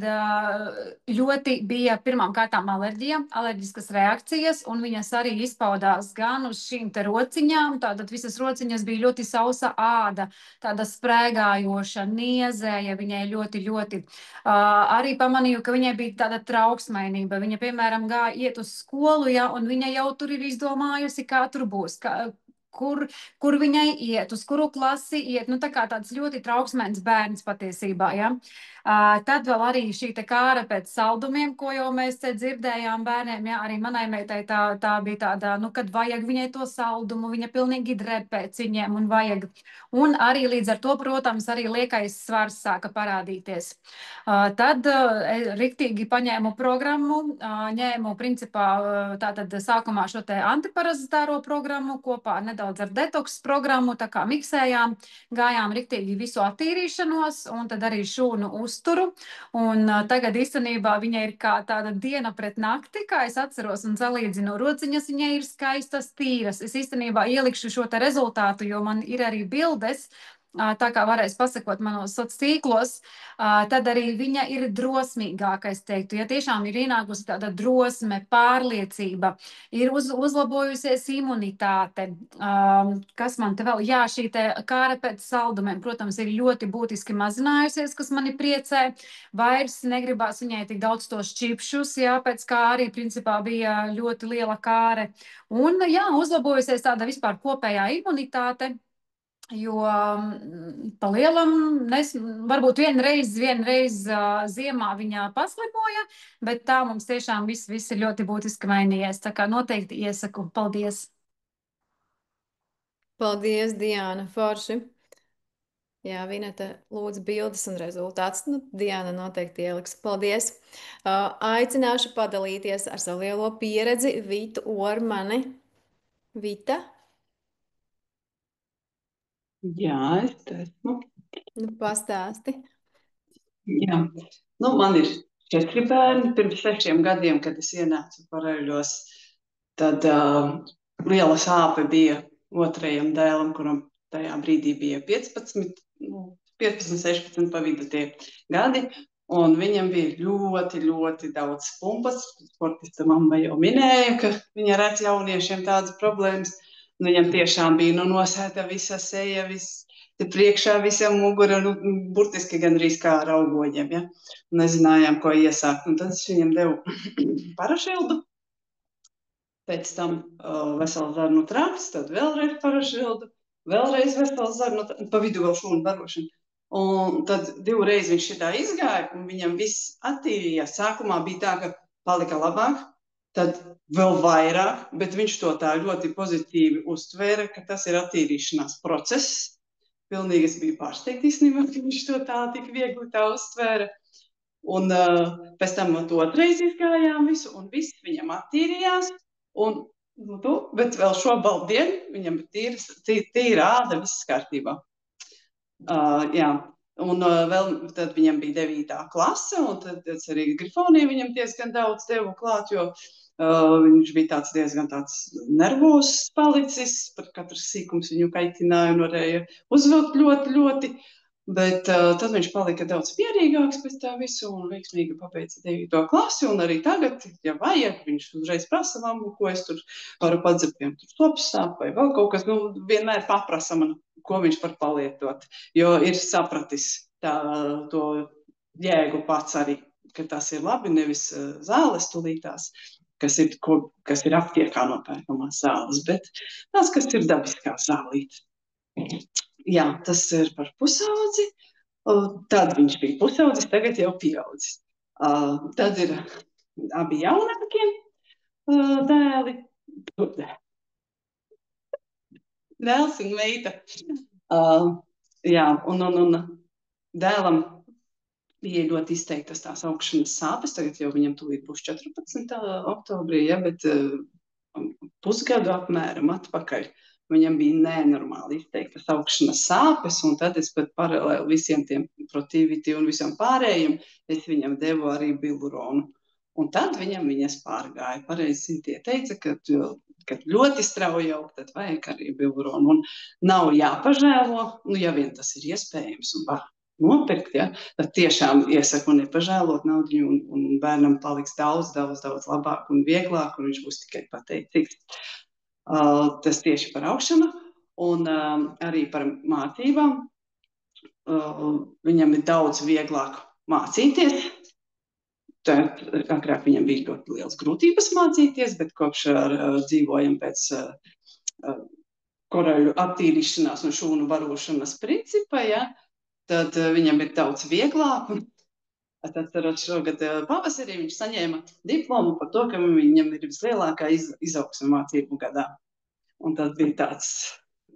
ļoti bija pirmām kārtām alerģija, alerģiskas reakcijas, un viņas arī izpaudās gan uz šīm te rociņām, tātad visas rociņas bija ļoti sausa āda, tāda sprēgājoša, niezēja viņai ļoti. Arī pamanīju, ka viņai bija tāda trauksmainība. Viņa, piemēram, gāja iet uz skolu, ja, un viņa jau tur ir izdomājusi, kā tur būs, kur viņai iet, uz kuru klasi iet. Nu, tā kā tāds ļoti trauksmēns bērns patiesībā, ja. Tad vēl arī šī te kāra pēc saldumiem, ko jau mēs te dzirdējām bērniem, ja, arī manai meitai tā bija tāda, nu, kad vajag viņai to saldumu, viņa pilnīgi dreb pēc viņiem un vajag. Un arī līdz ar to, protams, arī liekais svars sāka parādīties. Tad riktīgi paņēmu programmu, ņēmu principā tātad sākumā šo te antiparazitāro programmu kopā nedaudz ar detoks programmu, tā kā miksējām, gājām riktīgi visu attīrīšanos un tad arī šūnu uzturu. Un tagad īstenībā viņa ir kā tāda diena pret nakti, kā es atceros un salīdzinu rociņas, viņai ir skaistas, tīras. Es īstenībā ielikšu šo te rezultātu, jo man ir arī bildes, tā kā varēs pasakot manos sociālos tīklos, tad arī viņa ir drosmīgāka, es teiktu. Ja tiešām ir ienākusi tāda drosme, pārliecība, ir uzlabojusies imunitāte. Kas man te vēl? Jā, šī te kāra pēc saldumiem, protams, ir ļoti būtiski mazinājusies, kas mani priecē. Vairs negribās viņai tik daudz tos čipšus, jā, pēc kā arī principā bija ļoti liela kāre. Un, jā, uzlabojusies tāda vispār kopējā imunitāte. Jo pa lielam, varbūt vienreiz ziemā viņa paslimoja, bet tā mums tiešām viss ir ļoti būtiski mainījies. Tā kā noteikti iesaku. Paldies!
Paldies, Diana, forši. Jā, Vineta lūdzu bildes un rezultāts. Nu, Diana noteikti ieliks. Paldies. Aicināšu padalīties ar savu lielo pieredzi Vitu Ormani. Vita?
Jā, es te esmu.
Nu, pastāsti.
Jā. Nu, man ir 4 bērni. Pirms 6 gadiem, kad es ienācu Paraļļos, tad liela sāpe bija otrajam dēlam, kuram tajā brīdī bija 15, 16 pa vidu tie gadi. Un viņam bija ļoti daudz pumpas. Sportista mamma jau minēja, ka viņa redz jauniešiem tādas problēmas. Viņam tiešām bija nosēta visa seja, priekšā visam mugura, burtiski gandrīz kā ar augoņiem. Ja? Nezinājām, ko iesākt. Un tad es viņam devu parašildu, pēc tam veselu zarnu traks, tad vēlreiz parašildu, vēlreiz veselu zarnu, pa vidu vēl šūnu barošanu. Un tad 2 reizes viņš šitā izgāja, un viņam viss attīrījās. Sākumā bija tā, ka palika labāk, tad vēl vairāk, bet viņš to tā ļoti pozitīvi uztvēra, ka tas ir attīrīšanās process. Pilnīgi es biju pārsteigta īstenībā, ka viņš to tā tik viegli tā uztvēra. Un pēc tam otrais izgājām visu, un viss viņam attīrījās. Bet vēl šo baldienu viņam ir tīra āda, viss kārtībā. Jā. Un vēl tad viņam bija 9. klase, un tad arī Grifonī viņam diezgan daudz devu klāt, jo viņš bija tāds diezgan tāds nervos palicis, par katrs sīkums viņu kaitināja un varēja uzvilkt ļoti, bet tad viņš palika daudz mierīgāks pēc tā visu un veiksmīgi pabeidza 9. klasi, un arī tagad, ja vajag, viņš uzreiz prasa mammu, ko es tur varu padzert, tur slops sāp vai vēl kaut kas, vienmēr paprasa man, ko viņš var palietot, jo ir sapratis to jēgu pats arī, ka tas ir labi, nevis zāles tulītās, kas ir aptiekā nopērkamās zāles, bet tās, kas ir dabiskā zālīte. Jā, tas ir par pusaudzi. Tad viņš bija pusaudzis, tagad jau pieaudzis. Tad ir abi jaunākie dēli. Dēls un meita. Jā, un dēlam bija ļoti izteiktas tās augšanas sāpes. Tagad jau viņam tūlīt būs 14. oktobrī, ja, bet pusgadu apmēram atpakaļ viņam bija nenormāli izteiktas augšanas sāpes, un tad es pat paralēli visiem tiem protiviti un visam pārējiem, es viņam devu arī biluronu. Un tad viņam viņas pārgāja. Pareizi tie teica, ka kad ļoti strauji aug, tad vajag arī bilronu. Un nav jāpažēlo, nu, ja vien tas ir iespējams un var nopirkt, ja, tad tiešām iesaku nepažēlot naudu, un bērnam paliks daudz labāk un vieglāk, un viņš būs tikai pateicīgs. Tas tieši par augšanu, un arī par mācībām. Viņam ir daudz vieglāk mācīties. Tad agrāk viņam bija ļoti liels grūtības mācīties, bet kopš dzīvojam pēc koraļu attīrīšanās un šūnu barošanas principa, ja, tad viņam ir daudz vieglāk. Es atceros, šogad pavasarī viņš saņēma diplomu par to, ka viņam ir vislielākā izaugsme mācību gadā. Un tas bija tāds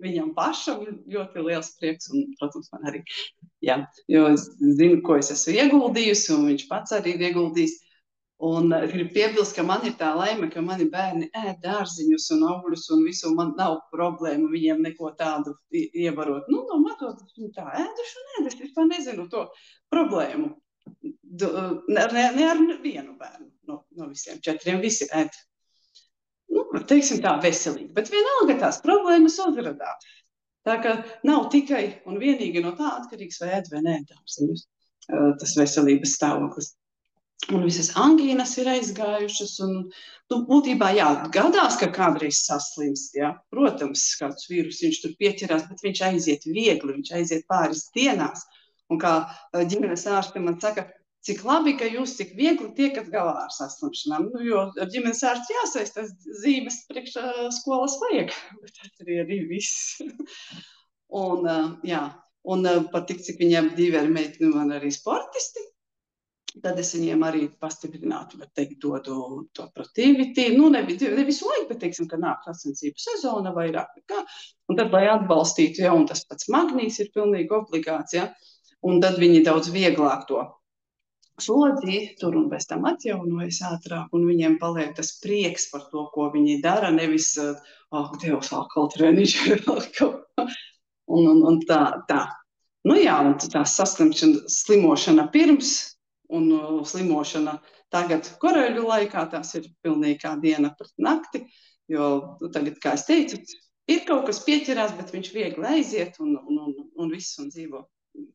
viņam pašam ļoti liels prieks, un, protams, man arī. Jā, jo es zinu, ko es esmu ieguldījusi, un viņš pats arī ir ieguldījis. Un es gribu piebilst, ka man ir tā laime, ka mani bērni ēd dārziņus un augļus, un visu man nav problēma viņiem neko tādu ievarot. Nu, no matot, viņi tā ēduši un ēd, es vispār nezinu to problēmu. Ne ar vienu bērnu, no visiem 4 visi ēd. Nu, teiksim tā, veselīgi, bet vienalga tās problēmas uzradās. Tā ka nav tikai un vienīgi no tā atkarīgs, vai ēd vai nē dārziņus, tas veselības stāvoklis. Un visas angīnas ir aizgājušas, un būtībā gadās, ka kādreiz saslimst, jā. Protams, kāds vīrus viņš tur pieķerās, bet viņš aiziet viegli, viņš aiziet pāris dienās. Un kā ģimenes ārste man saka, cik labi, ka jūs tik viegli tiekat galā ar saslimšanām, nu, jo ar ģimenes ārstu jāsaistās zīmes priekš skolas vajag, bet tas arī viss. Un, jā, un pat tik, cik viņiem 2 ir meitni, man arī sportisti, tad es viņiem arī pastiprinātu, var teikt, dodu to protiviti. Nu, ne visu laiku, bet, teiksim, ka nāk sacensību sezona vairāk nekā. Un tad, lai atbalstītu, ja, un tas pats magnīs ir pilnīgi obligāts, ja, un tad viņi daudz vieglāk to slodzi tur un bez tam atjaunojas ātrāk, un viņiem paliek tas prieks par to, ko viņi dara, nevis, Dievs, atkal treniņš, un tā. Nu jā, un tā slimošana pirms, un slimošana tagad koreļu laikā, tās ir pilnīgi kā diena pret nakti, jo tagad, kā es teicu, ir kaut kas pieķerās, bet viņš viegli aiziet un viss un dzīvo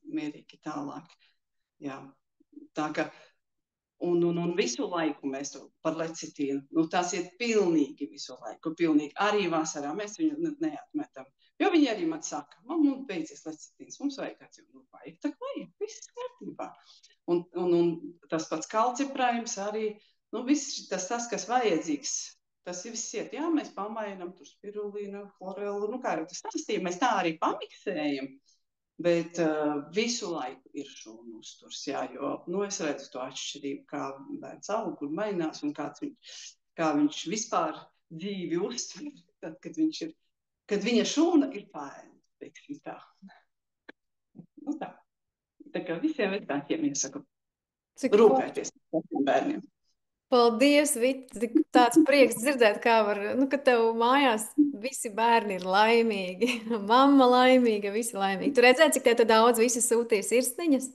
mierīgi tālāk. Jā, tā ka, un visu laiku mēs to par lecitīnu, nu tās ir pilnīgi visu laiku, pilnīgi. Arī vasarā mēs viņu neatmetam. Jo viņi arī man saka, mums beidzies lecitīns, mums vajag kāds jau, vajag, tā vajag, viss kārtībā. Un tas pats kalciprājums arī, nu viss tas, kas vajadzīgs, tas ir viss iet, jā, mēs pamainam tur spirulīnu, chlorelu, nu kā jau tas sastīja, mēs tā arī pamiksējam, bet visu laiku ir šūnu uzturs, jā, jo, nu es redzu to atšķirību, kā bērns aug, kur mainās un kā viņš vispār dzīvi uztver, tad, kad viņa šūna ir pāēna, teiksim tā. Nu tā. Tā kā visiem vecākiem iesaku rūpēties par saviem bērniem.
Paldies, Vita, tāds prieks dzirdēt, kā var, nu, ka tev mājās visi bērni ir laimīgi, mamma laimīga, visi laimīgi. Tu redzēji, cik tev daudz visi sūtīja sirsniņas?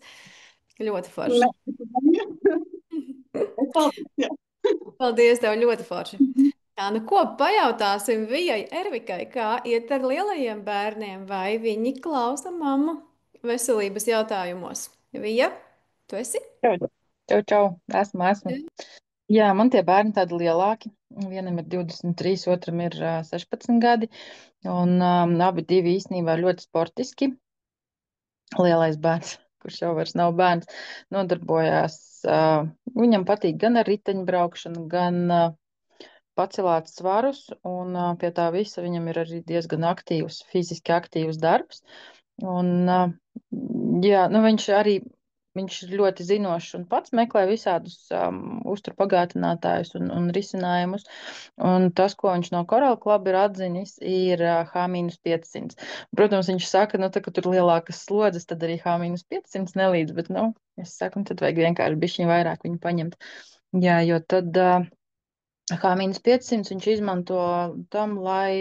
Ļoti forši. Paldies tev, ļoti forši. Jā, nu ko pajautāsim Vijai Ervikai, kā iet ar lielajiem bērniem, vai viņi klausa mammu veselības jautājumos? Vija, tu esi?
Čau, esmu. Jā, man tie bērni tādi lielāki. Vienam ir 23, otram ir 16 gadi, un abi divi īstenībā ļoti sportiski. Lielais bērns, kurš jau vairs nav bērns, nodarbojās. Viņam patīk gan ar riteņbraukšanu, gan pacelāt svarus, un pie tā visa viņam ir arī diezgan aktīvs, fiziski aktīvs darbs. Un, jā, nu viņš ir ļoti zinošs un pats meklē visādus uzturpagātinātājus un risinājumus. Un tas, ko viņš no Coral Club ir atzinis, ir H-500. Protams, viņš saka, nu, tā, ka tur lielākas slodzes, tad arī H-500 nelīdz, bet, nu, es saku, tad vajag vienkārši bišķiņ vairāk viņu paņemt. Jā, jo tad H-500 viņš izmanto tam, lai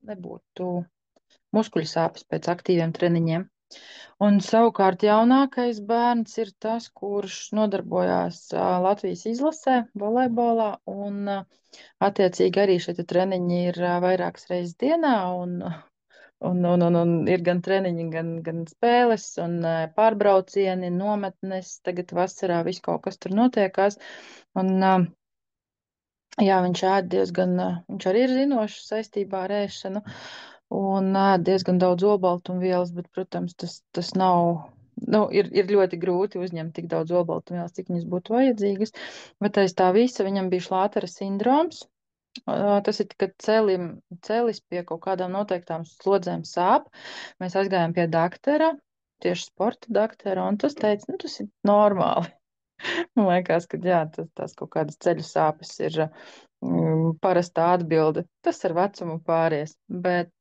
nebūtu muskuļu sāpes pēc aktīviem treniņiem. Un savukārt jaunākais bērns ir tas, kurš nodarbojās Latvijas izlasē, volejbolā, un attiecīgi arī šie treniņi ir vairākas reizes dienā, un ir gan treniņi, gan spēles, un pārbraucieni, nometnes, tagad vasarā viss kaut kas tur notiekās. Un, jā, viņš ēd diezgan, viņš arī ir zinošs saistībā ar ēšanu, un ēd diezgan daudz olbaltumvielas, bet, protams, tas nav, ir ļoti grūti uzņemt tik daudz olbaltumvielas, cik viņas būtu vajadzīgas, bet aiz tā visa viņam bija šlātera sindroms. Tas ir, kad celis pie kaut kādām noteiktām slodzēm sāp. Mēs aizgājām pie doktora, tieši sporta doktora, un tas teica, tas ir normāli. Man liekas, ka jā, tās kaut kādas ceļu sāpes ir parastā atbilde. Tas ar vecumu pāries. Bet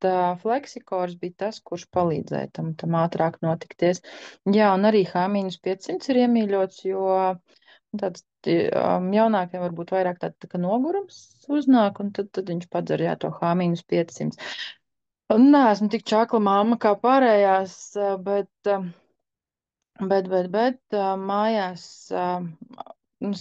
fleksikors bija tas, kurš palīdzēja tam ātrāk notikties. Jā, un arī H-500 ir iemīļots, jo tāds jaunākiem varbūt vairāk tā kā nogurums uznāk, un tad viņš padzer to H-500. Nē, esmu tik čakla mamma kā pārējās, bet mājās,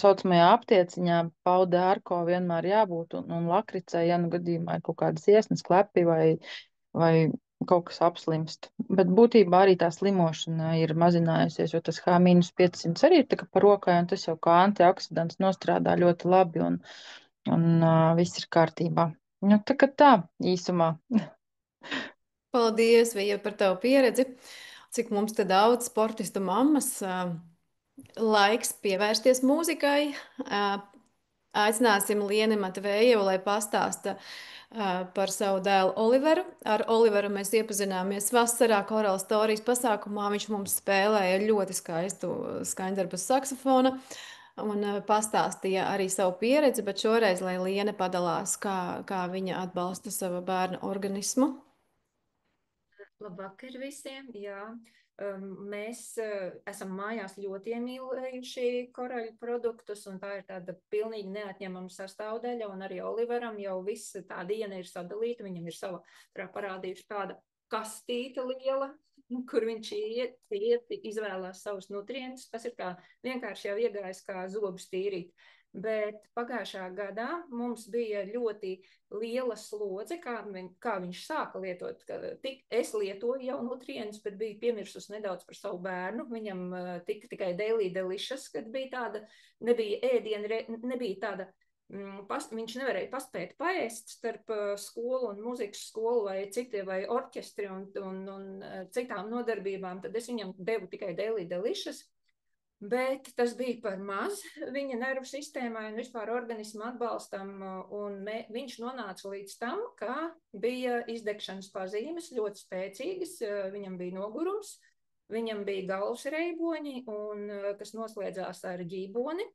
saucamajā aptieciņā paudārko vienmēr jābūt, un lakricai, ja nu gadījumā ir kaut kādas iesnas klepi vai kaut kas apslimst. Bet būtībā arī tā slimošana ir mazinājusies, jo tas H-500 arī ir tā kā par rokai, un tas jau kā antioksidants nostrādā ļoti labi, un viss ir kārtībā. Nu, tā īsumā.
Paldies, Vija, par tavu pieredzi. Cik mums te daudz sportistu mammas, laiks pievērsties mūzikai. Aicināsim Lieni Matvējevu, lai pastāsta par savu dēlu Oliveru. Ar Oliveru mēs iepazināmies vasarā Choral Stories pasākumā. Viņš mums spēlēja ļoti skaistu skaņdarbu saksofona un pastāstīja arī savu pieredzi, bet šoreiz, lai Liene padalās, kā viņa atbalsta savu bērnu organismu.
Labvakar visiem, jā. Mēs esam mājās ļoti iemīlējuši koraļu produktus, un tā ir tāda pilnīgi neatņemama sastāvdaļa, un arī Oliveram jau viss tā diena ir sadalīta, viņam ir sava, parādījuši tāda kastīte liela, kur viņš iet, izvēlās savus nutrientus, tas ir kā vienkārši jau iegājis kā zobus tīrīt. Bet pagājušā gadā mums bija ļoti liela slodze, kā viņš sāka lietot. Es lietoju jau nutrientus, bet biju piemirsus nedaudz par savu bērnu. Viņam tika tikai Daily Delicious, kad bija tāda, nebija ēdiena, nebija tāda, viņš nevarēja paspēt paēst starp skolu un mūzikas skolu vai orķestri un citām nodarbībām. Tad es viņam devu tikai Daily Delicious. Bet tas bija par maz viņa nervu sistēmai un vispār organismu atbalstam, un viņš nonāca līdz tam, ka bija izdegšanas pazīmes ļoti spēcīgas, viņam bija nogurums, viņam bija galvas reiboņi, kas noslēdzās ar ģīboni,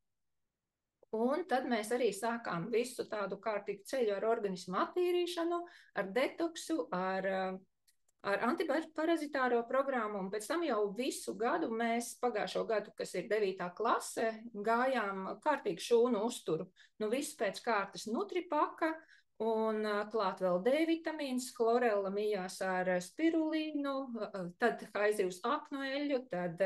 un tad mēs arī sākām visu tādu kārtīgu ceļu ar organismu attīrīšanu, ar detoksu, ar antiparazitāro programmu, un pēc tam jau visu gadu mēs pagājušo gadu, kas ir 9. klase, gājām kārtīgi šūnu uzturu. Nu, viss pēc kārtas nutripaka, un klāt vēl D vitamīns, chlorella mijās ar spirulīnu, tad haizivs aknoeļu, tad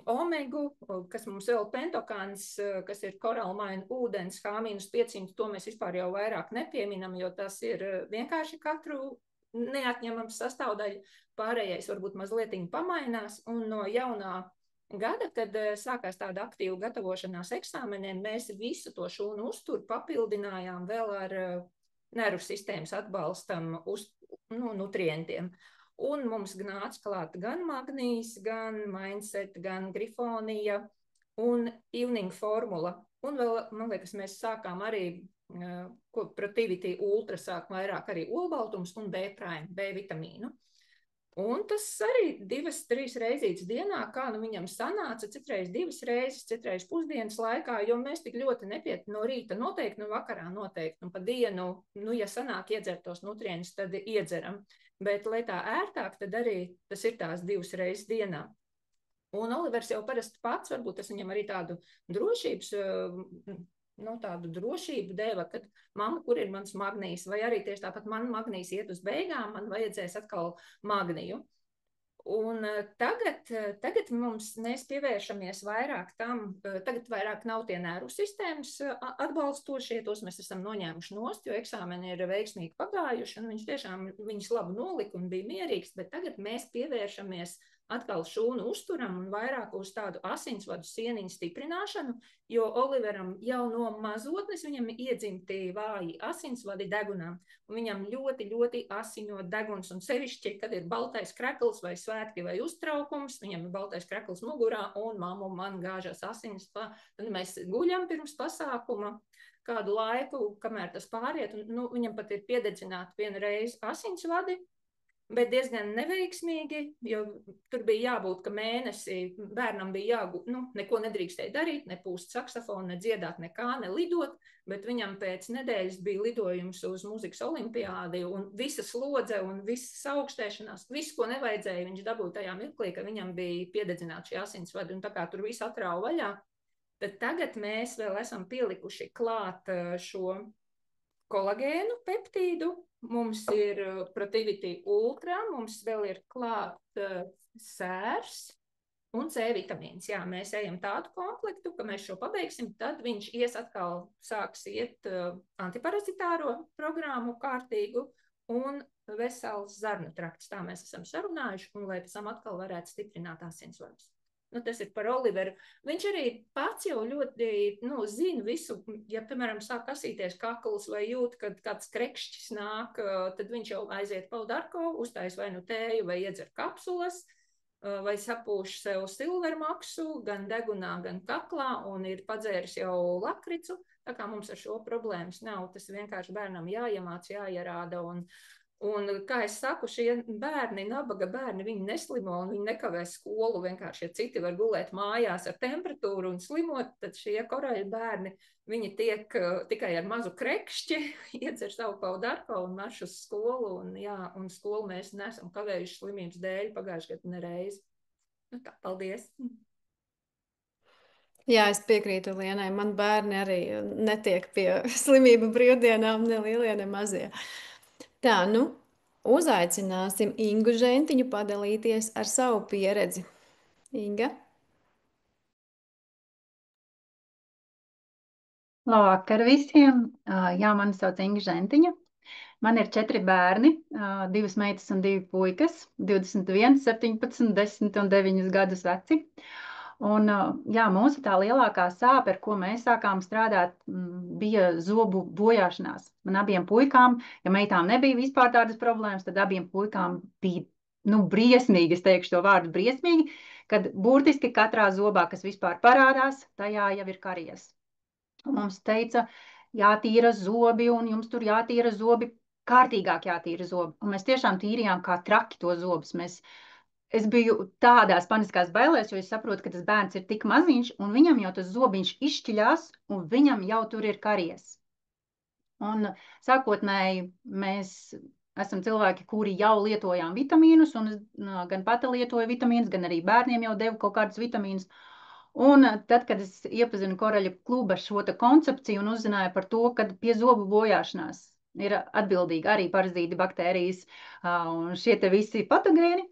omegu, kas mums vēl pentokāns, kas ir koralmaina ūdens, H-500, to mēs vispār jau vairāk nepieminam, jo tas ir vienkārši katru neatņemams sastāvdaļa, pārējais varbūt mazlietiņ pamainās, un no jaunā gada, kad sākās tāda aktīva gatavošanās eksāmeniem, mēs visu to šūnu uzturu papildinājām vēl ar nervu sistēmas atbalstam nutrientiem. Un mums nāca klāt gan magnīs, gan mindset, gan grifonija un evening formula. Un vēl, man liekas, mēs sākām arī Protivity Ultra sāk vairāk arī olbaltums un B-prime, B vitamīnu. Un tas arī 2-3 reizītes dienā, kā nu viņam sanāca, citreiz 2 reizes, citreiz pusdienas laikā, jo mēs tik ļoti nepiet no rīta noteikti, no vakarā noteikti, un pa dienu, ja sanāk iedzert tos nutrientus, tad iedzeram. Bet, lai tā ērtāk, tad arī tas ir tās 2 reizes dienā. Un Olivers jau parasti pats, varbūt tas viņam arī tādu tādu drošību deva, kad mamma, kur ir mans magnijs, vai arī tieši tāpat man magnijs iet uz beigām, man vajadzēs atkal magniju. Un tagad mēs pievēršamies vairāk tam, tagad vairāk nav tie nervu sistēmas atbalstošie, tos mēs esam noņēmuši nost, jo eksāmeni ir veiksmīgi pagājuši, un viņš tiešām viņus labi nolika un bija mierīgs, bet tagad mēs pievēršamies atkal šūnu uzturam un vairāk uz tādu asinsvadu sieniņu stiprināšanu, jo Oliveram jau no mazotnes viņam iedzimti vāji asinsvadi degunām, un viņam ļoti, ļoti asiņo deguns, un sevišķi, kad ir baltais krekls vai svētki vai uztraukums, viņam ir baltais krekls mugurā, un mammu man gāžas asinis, tad mēs guļam pirms pasākuma kādu laiku, kamēr tas pāriet, un viņam pat ir piededzināti vienu reizi asinsvadi, bet diezgan neveiksmīgi, jo tur bija jābūt, ka mēnesi bērnam bija jābūt, neko nedrīkstēja darīt, ne pūst saksofonu, ne dziedāt, nekā, ne lidot, bet viņam pēc nedēļas bija lidojums uz muzikas olimpiādi, un visa slodze un visas augstēšanās, visu, ko nevajadzēja, viņš dabūja tajā mirklī, ka viņam bija piededzināti šie asinsvadi, un tā kā tur visu atrāva vaļā, tad tagad mēs vēl esam pielikuši klāt šo kolagēnu peptīdu. Mums ir Protivity Ultra, mums vēl ir klāt sērs un C vitamīns. Jā, mēs ejam tādu komplektu, ka mēs šo pabeigsim, tad viņš sāks iet antiparazitāro programmu kārtīgu un vesels zarnu trakts. Tā mēs esam sarunājuši, un lai pēc tam atkal varētu stiprināt asinsvadus. Tas ir par Oliveru. Viņš arī pats jau ļoti zina visu, ja, piemēram, sāk kasīties kakls vai jūt, kad kāds krekšķis nāk, tad viņš jau aiziet paudarko, uztais vai tēju vai iedzer kapsulas, vai sapūš sev silvermaksu, gan degunā, gan kaklā, un ir padzēris jau lakricu, tā kā mums ar šo problēmas nav, tas vienkārši bērnam jāiemāc, jāierāda, un, kā es saku, šie bērni, nabaga bērni, viņi neslimo un viņi nekavē skolu, vienkārši, ja citi var gulēt mājās ar temperatūru un slimot, tad šie koraļu bērni, viņi tiek tikai ar mazu krekšķi, iedzer savu paudarko un marš uz skolu, un skolu mēs nesam kavējuši slimības dēļ pagājuši gadu nereizi. Tā, paldies!
Jā, es piekrītu Lienai, man bērni arī netiek pie slimību brīvdienām, ne lielie, ne mazie. Tā, uzaicināsim Ingu Žentiņu padalīties ar savu pieredzi. Inga?
Labvakar visiem! Jā, mani sauc Inga Žentiņa. Man ir 4 bērni, 2 meitas un 2 puikas, 21, 17, 10 un 9 gadus veci. Un, jā, mūsu tā lielākā sāpe, ar ko mēs sākām strādāt, bija zobu bojāšanās. Man abiem puikām, ja meitām nebija vispār tādas problēmas, tad abiem puikām bija, briesmīgi, es teikšu to vārdu briesmīgi, kad burtiski katrā zobā, kas vispār parādās, tajā jau ir karies. Un mums teica, jātīra zobi, un jums tur jātīra zobi, kārtīgāk jātīra zobi. Un mēs tiešām tīrījām kā traki to zobus. Es biju tādās paniskās bailēs, jo es saprotu, ka tas bērns ir tik maziņš, un viņam jau tas zobiņš izšķiļās, un viņam jau tur ir karies. Un sākotnēji mēs esam cilvēki, kuri jau lietojām vitamīnus, un gan pati lietoju vitamīnus, gan arī bērniem jau devu kaut kādus vitamīnus. Un tad, kad es iepazinu Koraļu kluba šo koncepciju un uzzināju par to, ka pie zobu bojāšanās ir atbildīgi arī parazīti, baktērijas un šie te visi patogēni,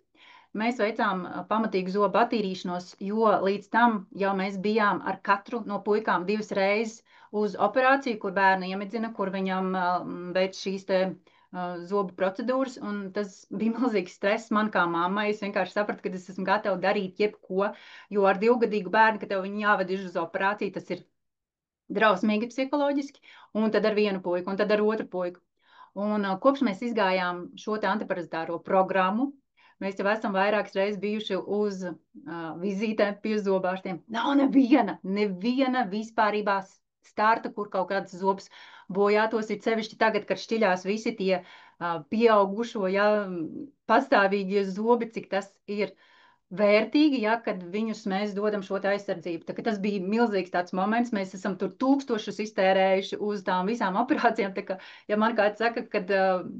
mēs veicām pamatīgu zobu attīrīšanos, jo līdz tam jau mēs bijām ar katru no puikām 2 reizes uz operāciju, kur bērnu iemidzina, kur viņam veic šīs te zobu procedūras, un tas bija milzīgs stress man kā mammai. Es vienkārši sapratu, ka es esmu gatava darīt jebko, jo ar 2-gadīgu bērnu, ka tev viņu jāved uz operāciju, tas ir drausmīgi psiholoģiski, un tad ar vienu puiku, un tad ar otru puiku. Un kopš mēs izgājām šo te antiparazitāro programmu, mēs jau esam vairākas reizes bijuši uz vizītēm pie zobārstiem. Nav neviena vispārībā starta, kur kaut kāds zobs bojātos, ir sevišķi tagad, kad šķiļās visi tie pieaugušo, pastāvīgie zobi, cik tas ir vērtīgi, kad viņus mēs dodam šo aizsardzību. Tā, tas bija milzīgs tāds moments, mēs esam tur tūkstošus iztērējuši uz tām visām operācijām. Tā, ka, ja man kāds saka, ka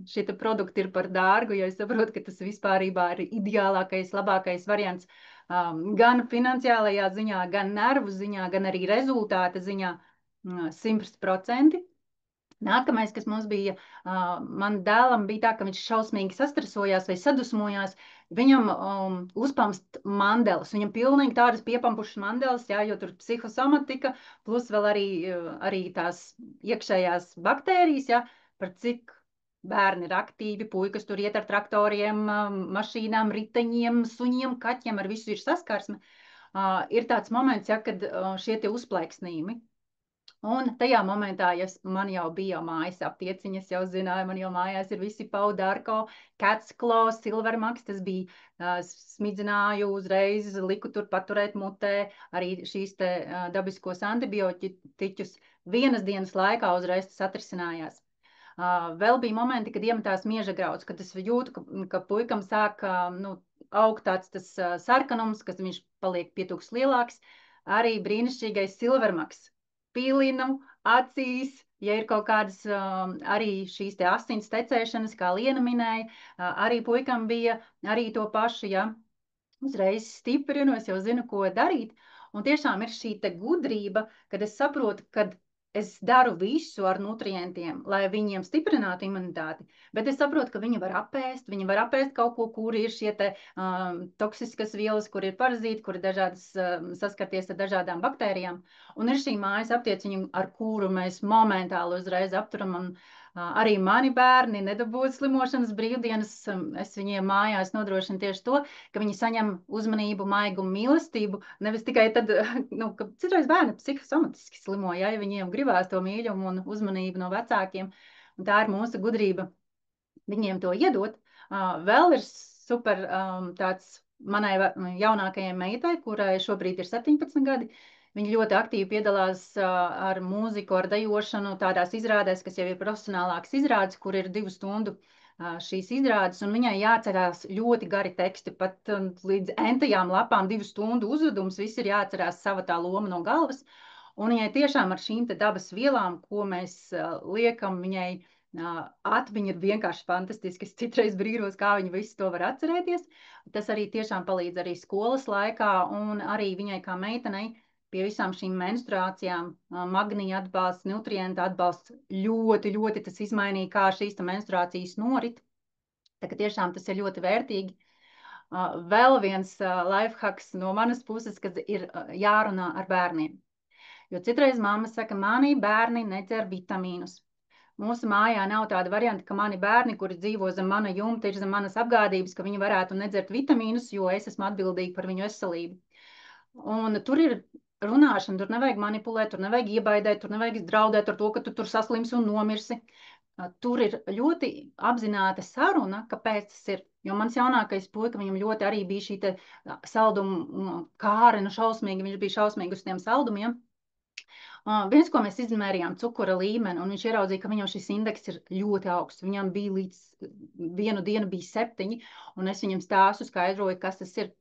šie produkti ir par dārgu, jo es saprotu, ka tas vispārībā ir ideālākais, labākais variants gan finansiālajā ziņā, gan nervu ziņā, gan arī rezultāta ziņā 100%. Nākamais, kas mums bija, man dēlam bija tā, ka viņš šausmīgi sastresojās vai sadusmojās, viņam uzpamst mandelas, viņam pilnīgi tādas piepampušas mandelas, jā, jo tur psihosomatika, plus vēl arī tās iekšējās baktērijas, jā, par cik bērni ir aktīvi, puikas tur iet ar traktoriem, mašīnām, riteņiem, suņiem, kaķiem, ar visu ir saskarsme. Ir tāds moments, ja, kad šie tie uzplaiksnījumi. Un tajā momentā, ja man jau bija mājas aptieciņas, jau zināju, man jau mājās ir visi Paudarko, Cats Claw, Silvermax, tas bija smidzināju uzreiz, liku tur paturēt mutē, arī šīs te dabiskos antibiotiķus. Vienas dienas laikā uzreiz tas atrisinājās. Vēl bija momenti, kad iemetās mieža grauds, kad es jūtu, ka puikam sāk augt tāds tas sarkanums, kas viņš paliek pietūks lielāks. Arī brīnišķīgais Silvermax. Pilinu, acīs, ja ir kaut kādas arī šīs te asins tecēšanas, kā Liena minēja, arī puikam bija arī to pašu, ja uzreiz stiprinu, es jau zinu, ko darīt. Un tiešām ir šī te gudrība, kad es saprotu, kad es daru visu ar nutrientiem, lai viņiem stiprinātu imunitāti, bet es saprotu, ka viņi var apēst kaut ko, kur ir šie te toksiskas vielas, kur ir parazīti, kur ir dažādas saskarties ar dažādām baktērijām. Un ir šī mājas aptieciņa, ar kuru mēs momentāli uzreiz apturam, un arī mani bērni nedabūs slimošanas brīvdienas. Es viņiem mājās nodrošinu tieši to, ka viņi saņem uzmanību, maigumu, mīlestību. Nevis tikai tad, ka citreiz bērni psihosomatiski slimo, ja viņiem gribās to mīļumu un uzmanību no vecākiem. Un tā ir mūsu gudrība viņiem to iedot. Vēl ir super tāds manai jaunākajai meitai, kurai šobrīd ir 17 gadi. Viņa ļoti aktīvi piedalās ar mūziku, ar dejošanu, tādās izrādēs, kas jau ir profesionālākas izrādes, kur ir 2 stundu šīs izrādes, un viņai jāatcerās ļoti gari teksti, pat līdz entajām lapām 2 stundu uzvedums, viss ir jāatcerās sava tā loma no galvas, un viņai tiešām ar šīm te dabas vielām, ko mēs liekam viņai, atmiņa ir vienkārši fantastiski. Es citreiz brīnos, kā viņa visu to var atcerēties. Tas arī tiešām palīdz arī skolas laikā, un arī viņai kā meitenei pie visām šīm menstruācijām, magnija atbalsts, nutrienta atbalsts, ļoti tas izmainīja, kā šīs menstruācijas norit. Tā ka tiešām tas ir ļoti vērtīgi. Vēl viens lifehacks no manas puses, kad ir jārunā ar bērniem. Jo citreiz mamma saka, mani bērni nedzer vitamīnus. Mūsu mājā nav tāda varianta, ka mani bērni, kuri dzīvo zem mana jumta, ir zem manas apgādības, ka viņi varētu nedzert vitamīnus, jo es esmu atbildīga par viņu veselību. Un tur ir runāšana, tur nevajag manipulēt, tur nevajag iebaidēt, tur nevajag draudēt ar to, ka tu tur saslimsi un nomirsi. Tur ir ļoti apzināta saruna, kāpēc tas ir. Jo mans jaunākais puika, viņam ļoti arī bija šī te saldumu kāre, šausmīgi, viņš bija šausmīgi uz tiem saldumiem. Viens, ko mēs izmērījām cukura līmeni, un viņš ieraudzīja, ka viņam šis indeks ir ļoti augsts. Viņam bija līdz vienu dienu bija 7, un es viņam stāstu skaidroju, kas tas ir.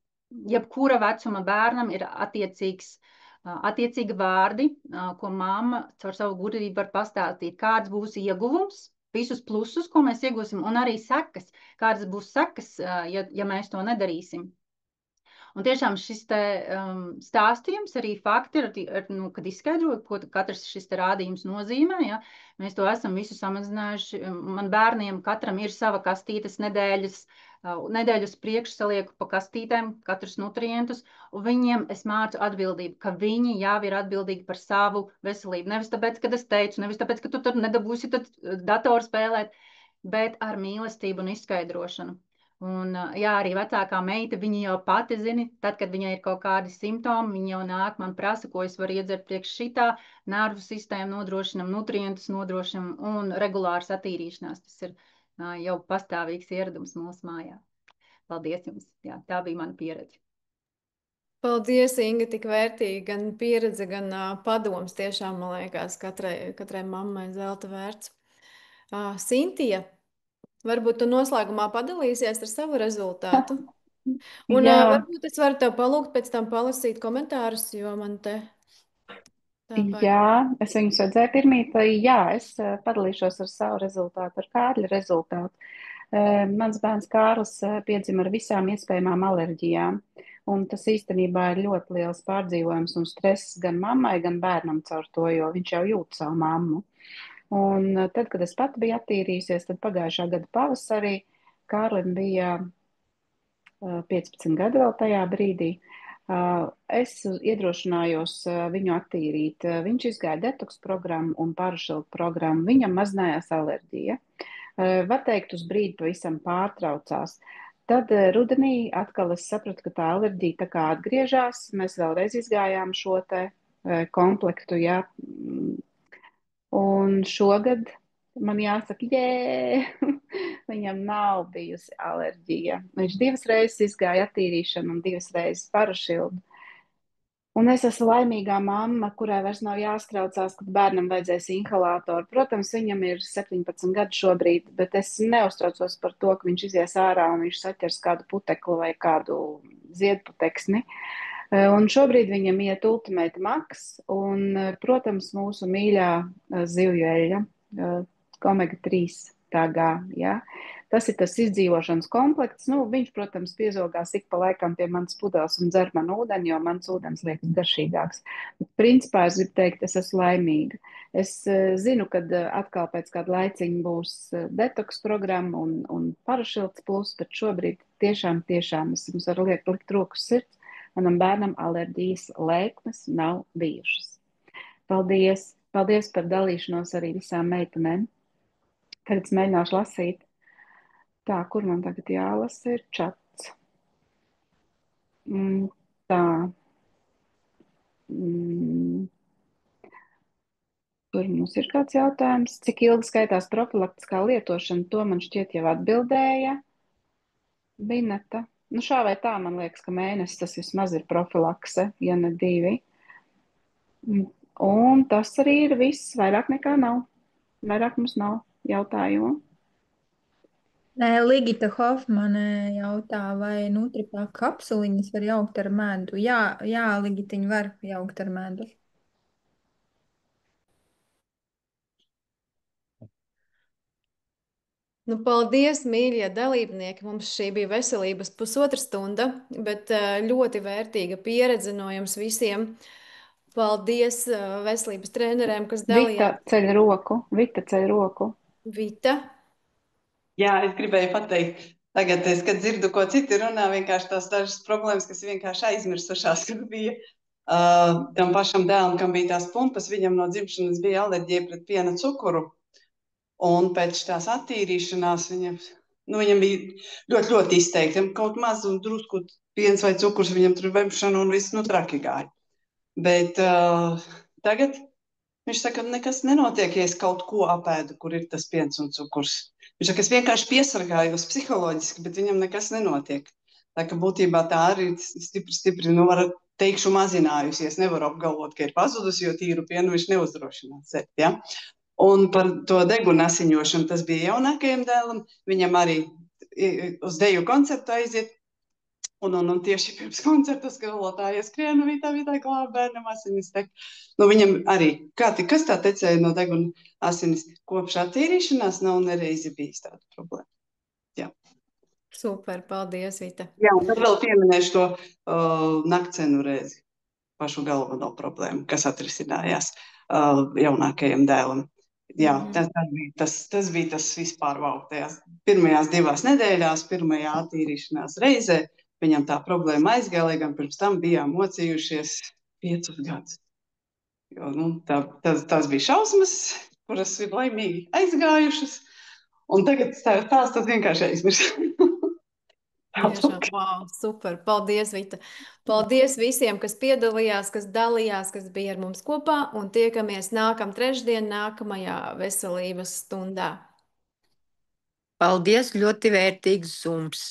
Jebkura vecuma bērnam ir attiecīgi vārdi, ko mamma caur savu gudrību var pastāstīt, kāds būs ieguvums, visus plusus, ko mēs iegūsim, un arī sekas, kādas būs sekas, ja mēs to nedarīsim. Un tiešām šis te stāstījums, arī fakti, kad izskaidroju, ko katrs šis te rādījums nozīmē, ja, mēs to esam visu samazinājuši. Man bērniem katram ir sava kastītes nedēļas priekš salieku pa kastītēm, katrus nutrientus, un viņiem es mācu atbildību, ka viņi jau ir atbildīgi par savu veselību. Nevis tāpēc, kad es teicu, nevis tāpēc, ka tu tur nedabūsi datoru spēlēt, bet ar mīlestību un izskaidrošanu. Un, jā, arī vecākā meita, viņa jau pati zina, tad, kad viņai ir kaut kādi simptomi, viņa jau nāk, man prasa, ko es varu iedzert priekš šitā, nervu sistēmu nodrošinam, nutrientus nodrošinam un regulārs attīrīšanās. Tas ir jau pastāvīgs ieradums mūsu mājā. Paldies jums. Jā, tā bija mana pieredze.
Paldies, Inga, tik vērtīgi, gan pieredze, gan padoms. Tiešām, man liekas, katrai mammai zelta vērts. Sintija, varbūt tu noslēgumā padalīsies ar savu rezultātu. Un varbūt es varu tev palūgt pēc tam palasīt komentārus, jo man te tāpēc.
Jā, es viņus redzēju pirmīt. Jā, es padalīšos ar savu rezultātu, ar Kārļa rezultātu. Mans bērns Kārlis piedzima ar visām iespējamām alerģijām. Un tas īstenībā ir ļoti liels pārdzīvojums un stress gan mammai, gan bērnam caur to, jo viņš jau jūt savu mammu. Un tad, kad es pati biju attīrījusies, tad pagājušā gada pavasarī Kārlim bija 15 gadi vēl tajā brīdī. Es iedrošinājos viņu attīrīt. Viņš izgāja detoks programmu un parašildu programmu. Viņam mazinājās alerģija. Var teikt, uz brīdi pavisam pārtraucās. Tad rudenī atkal es sapratu, ka tā alerģija tā kā atgriežas. Mēs vēlreiz izgājām šo te komplektu, jā. Un šogad man jāsaka, viņam nav bijusi alerģija. Viņš 2 reizes izgāja attīrīšanu un 2 reizes parašildu. Un es esmu laimīgā mamma, kurai vairs nav jāstraucās, kad bērnam vajadzēs inhalātoru. Protams, viņam ir 17 gadi šobrīd, bet es neuztraucos par to, ka viņš izies ārā un viņš saķers kādu putekli vai kādu ziedputeksni. Un šobrīd viņam iet Ultimate Max un, protams, mūsu mīļā zivju eļļa, omega-3 tāgā, jā. Tas ir tas izdzīvošanas komplekts. Nu, viņš, protams, piezogās ik pa laikam pie manas pudeles un dzer man ūdeni, jo mans ūdens liekas garšīgāks. Bet, principā, es gribu teikt, es esmu laimīga. Es zinu, ka atkal pēc kāda laiciņa būs detoks programma un parašilds plus, bet šobrīd tiešām es jums varu likt roku uz sirds. Manam bērnam alerģijas lēkmes nav bijušas. Paldies! Paldies par dalīšanos arī visām meitenēm. Tagad es mēģināšu lasīt. Tā, kur man tagad jālasa ir čats. Tā. Tur mums ir kāds jautājums. Cik ilgi skaitās profilaktiskā lietošana? To man šķiet jau atbildēja Bineta. Nu, šā vai tā, man liekas, ka mēnesis tas vismaz ir profilakse, ja ne 2. Un tas arī ir viss. Vairāk nekā nav. Vairāk mums nav jautājumu.
Ligita Hofmane jautā, vai Nutripā kapsuliņas var jaukt ar medu? Jā, Ligitiņu var jaukt ar medu.
Nu, paldies, mīļie dalībnieki. Mums šī bija veselības 1,5 stunda, bet ļoti vērtīga pieredze no jums visiem. Paldies veselības treneriem, kas dalījās.
Vita ceļ roku.
Vita?
Jā, es gribēju pateikt, tagad, kad dzirdu, ko citi runā, vienkārši tās dažas problēmas, kas vienkārši aizmirsušās, kad bija tam pašam dēlam, kam bija tās pumpas, viņam no dzimšanas bija alerģija pret piena cukuru. Un pēc tās attīrīšanās viņam bija ļoti, ļoti izteikti. Kaut maz un drusku piens vai cukurs viņam tur vemšana un viss traki gāja. Bet tagad viņš saka, ka nekas nenotiek, ja es kaut ko apēdu, kur ir tas piens un cukurs. Viņš saka, es vienkārši piesargājos psiholoģiski, bet viņam nekas nenotiek. Tā ka būtībā tā arī stipri, var teikšu, mazinājusies. Nevaru apgalvot, ka ir pazudusi, jo tīru pienu viņš neuzdrošinās dzert, ja? Un par to degunu asiņošanu, tas bija jaunākajam dēlam. Viņam arī uz deju koncertu aiziet. Un tieši pirms koncerta skolotāja skriena vietā glāba bērnam asinis tek. Viņam arī, kas tā tecēja no deguna asinis, kopš attīrīšanās nav nereizi bijis tāda problēma. Jā.
Super, paldies, Vita.
Jā, un tad vēl pieminēšu to naktsenu reizi, pašu galveno problēmu, kas atrisinājās jaunākajam dēlam. Jā, tas bija tas vispār vauktajās. Pirmajās 2 nedēļās, pirmajā attīrīšanās reizē, viņam tā problēma aizgāja, lai gan pirms tam bijām mocījušies 5 gadus. Jo, tās bija šausmas, kuras ir laimīgi aizgājušas, un tagad tās vienkārši aizmirst.
Tiešām, wow, super. Paldies, Vita. Paldies visiem, kas piedalījās, kas dalījās, kas bija ar mums kopā, un tiekamies trešdien, nākamajā veselības stundā.
Paldies, ļoti vērtīgs zums.